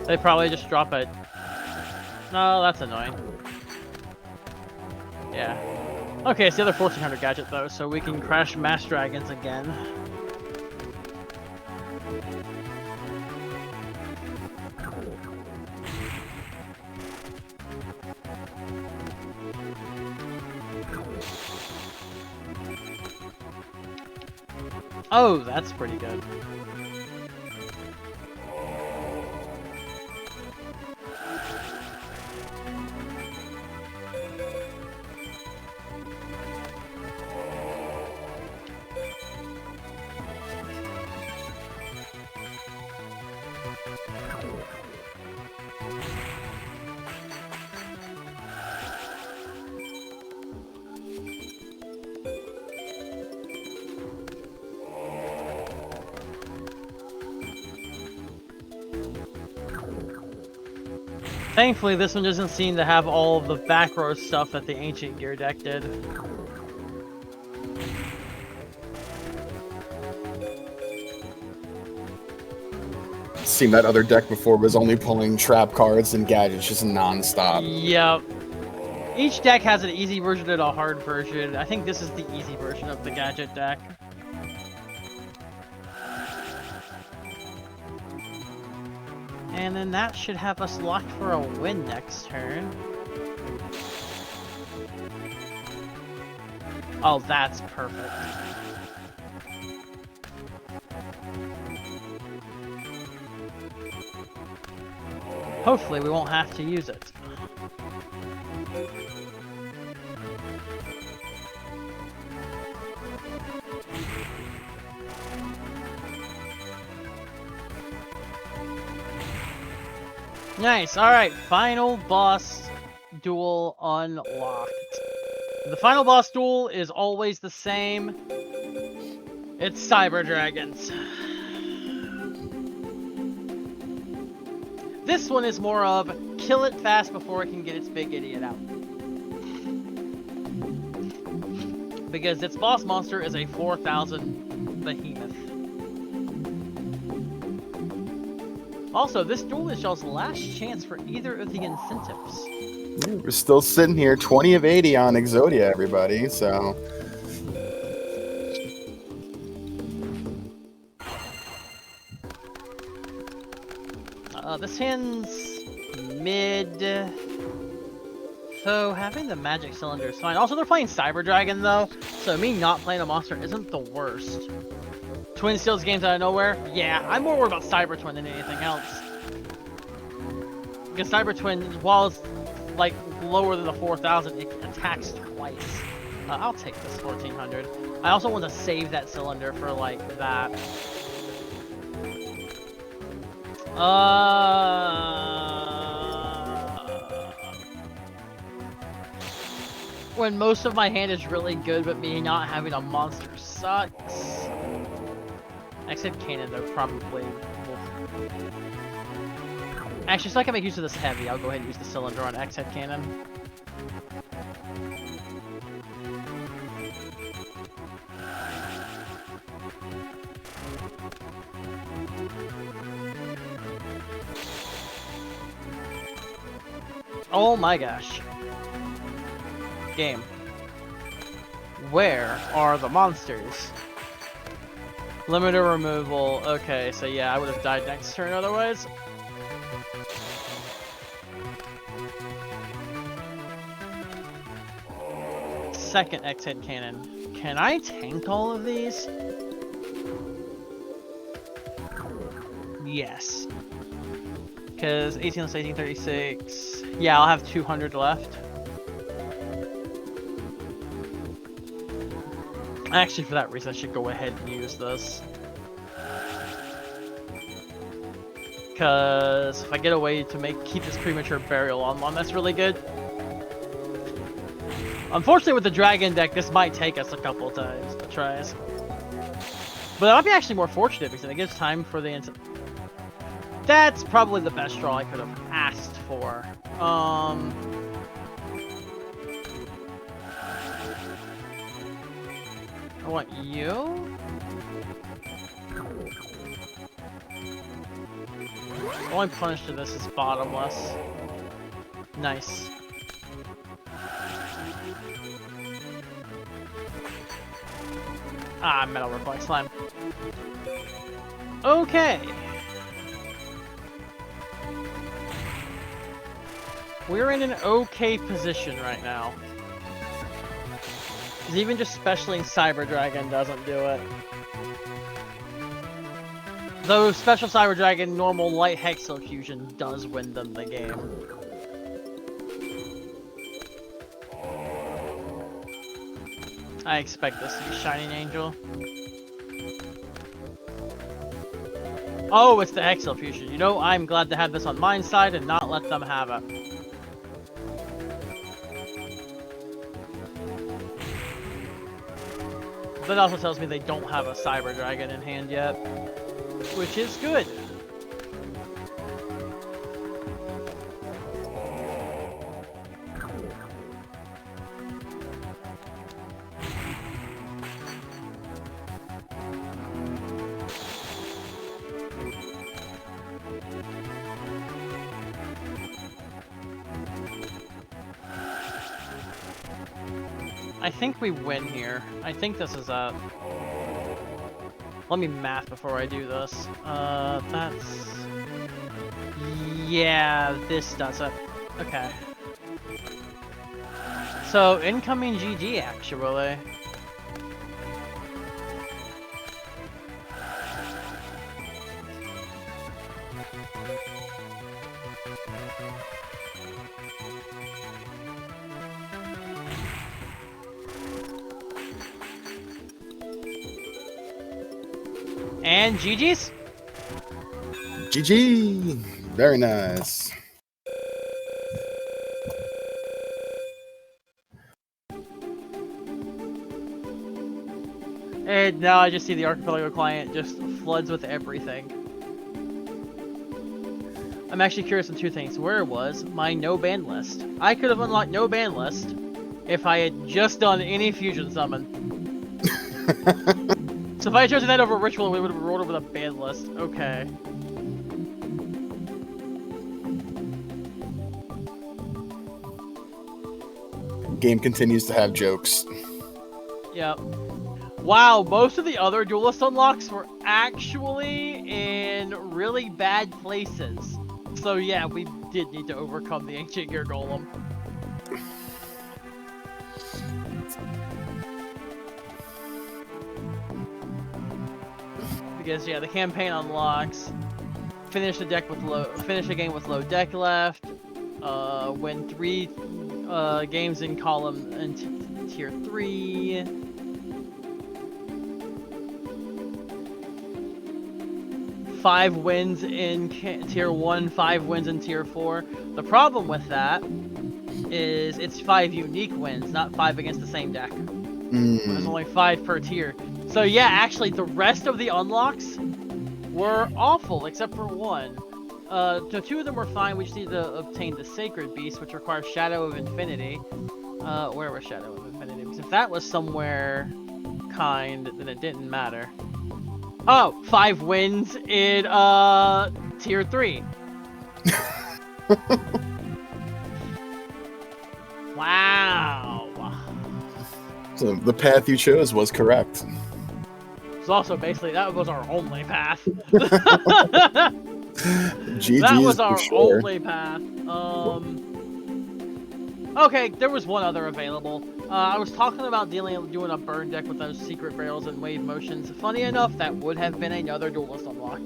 They probably just drop it. No, that's annoying. Yeah. Okay, it's the other 1400 gadget though, so we can crash Mass Dragons again. Oh, that's pretty good. Thankfully, this one doesn't seem to have all of the back row stuff that the Ancient Gear deck did. Seen that other deck before was only pulling trap cards and gadgets just non-stop. Yep. Each deck has an easy version and a hard version. I think this is the easy version of the gadget deck. And then that should have us locked for a win next turn. Oh, that's perfect. Hopefully we won't have to use it. Nice, alright, final boss duel unlocked. The final boss duel is always the same. It's Cyber Dragons. This one is more of kill it fast before it can get its big idiot out. Because its boss monster is a 4,000 behemoth. Also, this duel is y'all's last chance for either of the incentives. We're still sitting here, 20 of 80 on Exodia, everybody, so... This hand's mid, so having the magic cylinder is fine. Also, they're playing Cyber Dragon though, so me not playing a monster isn't the worst. Twin steals games out of nowhere? Yeah, I'm more worried about Cyber Twin than anything else. Because Cyber Twin, while it's like lower than the 4,000, it attacks twice. I'll take this 1,400. I also want to save that cylinder for like that. When most of my hand is really good, but me not having a monster sucks. X-Head Cannon, though, probably will... Actually, so I can make use of this heavy, I'll go ahead and use the cylinder on X-Head Cannon. Oh my gosh. Game. Where are the monsters? Limiter removal. Okay, so yeah, I would have died next turn otherwise. Second X-Head Cannon. Can I tank all of these? Yes. Because 18 less 18, 36. Yeah, I'll have 200 left. Actually, for that reason, I should go ahead and use this. Because if I get a way to keep this premature burial on one, that's really good. Unfortunately, with the dragon deck, this might take us a couple times to try. But that might be actually more fortunate because it gives time for the... That's probably the best draw I could have asked for. I want you. Only punish to this is bottomless. Nice. Ah, Metal Reflex Slime. Okay. We're in an okay position right now. Because even just specialing Cyber Dragon doesn't do it. Though Special Cyber Dragon normal Light Hexel Fusion does win them the game. I expect this to be Shining Angel. Oh, it's the Hexel Fusion. You know, I'm glad to have this on my side and not let them have it. That also tells me they don't have a Cyber Dragon in hand yet, which is good. I think we win here. I think this is a... Let me math before I do this. That's... Yeah, this does it. Okay. So, incoming GG, actually. And GG's? GG! Very nice. And now I just see the Archipelago client just floods with everything. I'm actually curious on two things. Where was my no ban list? I could have unlocked no ban list if I had just done any fusion summon. So if I had chosen that over Ritual, we would have rolled over the ban list. Okay. Game continues to have jokes. Yep. Wow, most of the other duelist unlocks were actually in really bad places. So yeah, we did need to overcome the Ancient Gear Golem. Because yeah, the campaign unlocks. Finish the game with low deck left. Win 3 games in column and tier 3. Five wins in tier 1, 5 wins in tier 4. The problem with that is it's 5 unique wins, not 5 against the same deck. There's only 5 per tier. So yeah, actually the rest of the unlocks were awful, except for one. So 2 of them were fine. We just need to obtain the Sacred Beast, which requires Shadow of Infinity. Where was Shadow of Infinity? Because if that was somewhere kind, then it didn't matter. Oh, 5 wins in tier 3. Wow. So the path you chose was correct. It's also basically that was our only path. GG's that was our sure. only path. Okay, there was one other available. I was talking about doing a burn deck with those secret barrels and wave motions. Funny enough, that would have been another duelist unlock.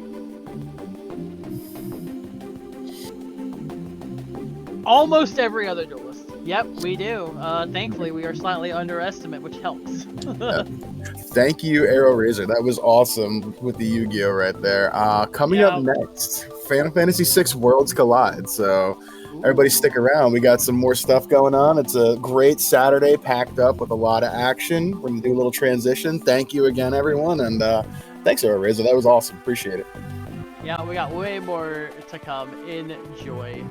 Almost every other duelist. Yep, we do. Thankfully, we are slightly underestimate, which helps. Thank you, Arrow Razor. That was awesome with the Yu-Gi-Oh right there. Coming up next, Final Fantasy VI Worlds Collide. So everybody stick around. We got some more stuff going on. It's a great Saturday packed up with a lot of action. We're going to do a little transition. Thank you again, everyone. And thanks, Arrow Razor. That was awesome. Appreciate it. Yeah, we got way more to come. Enjoy.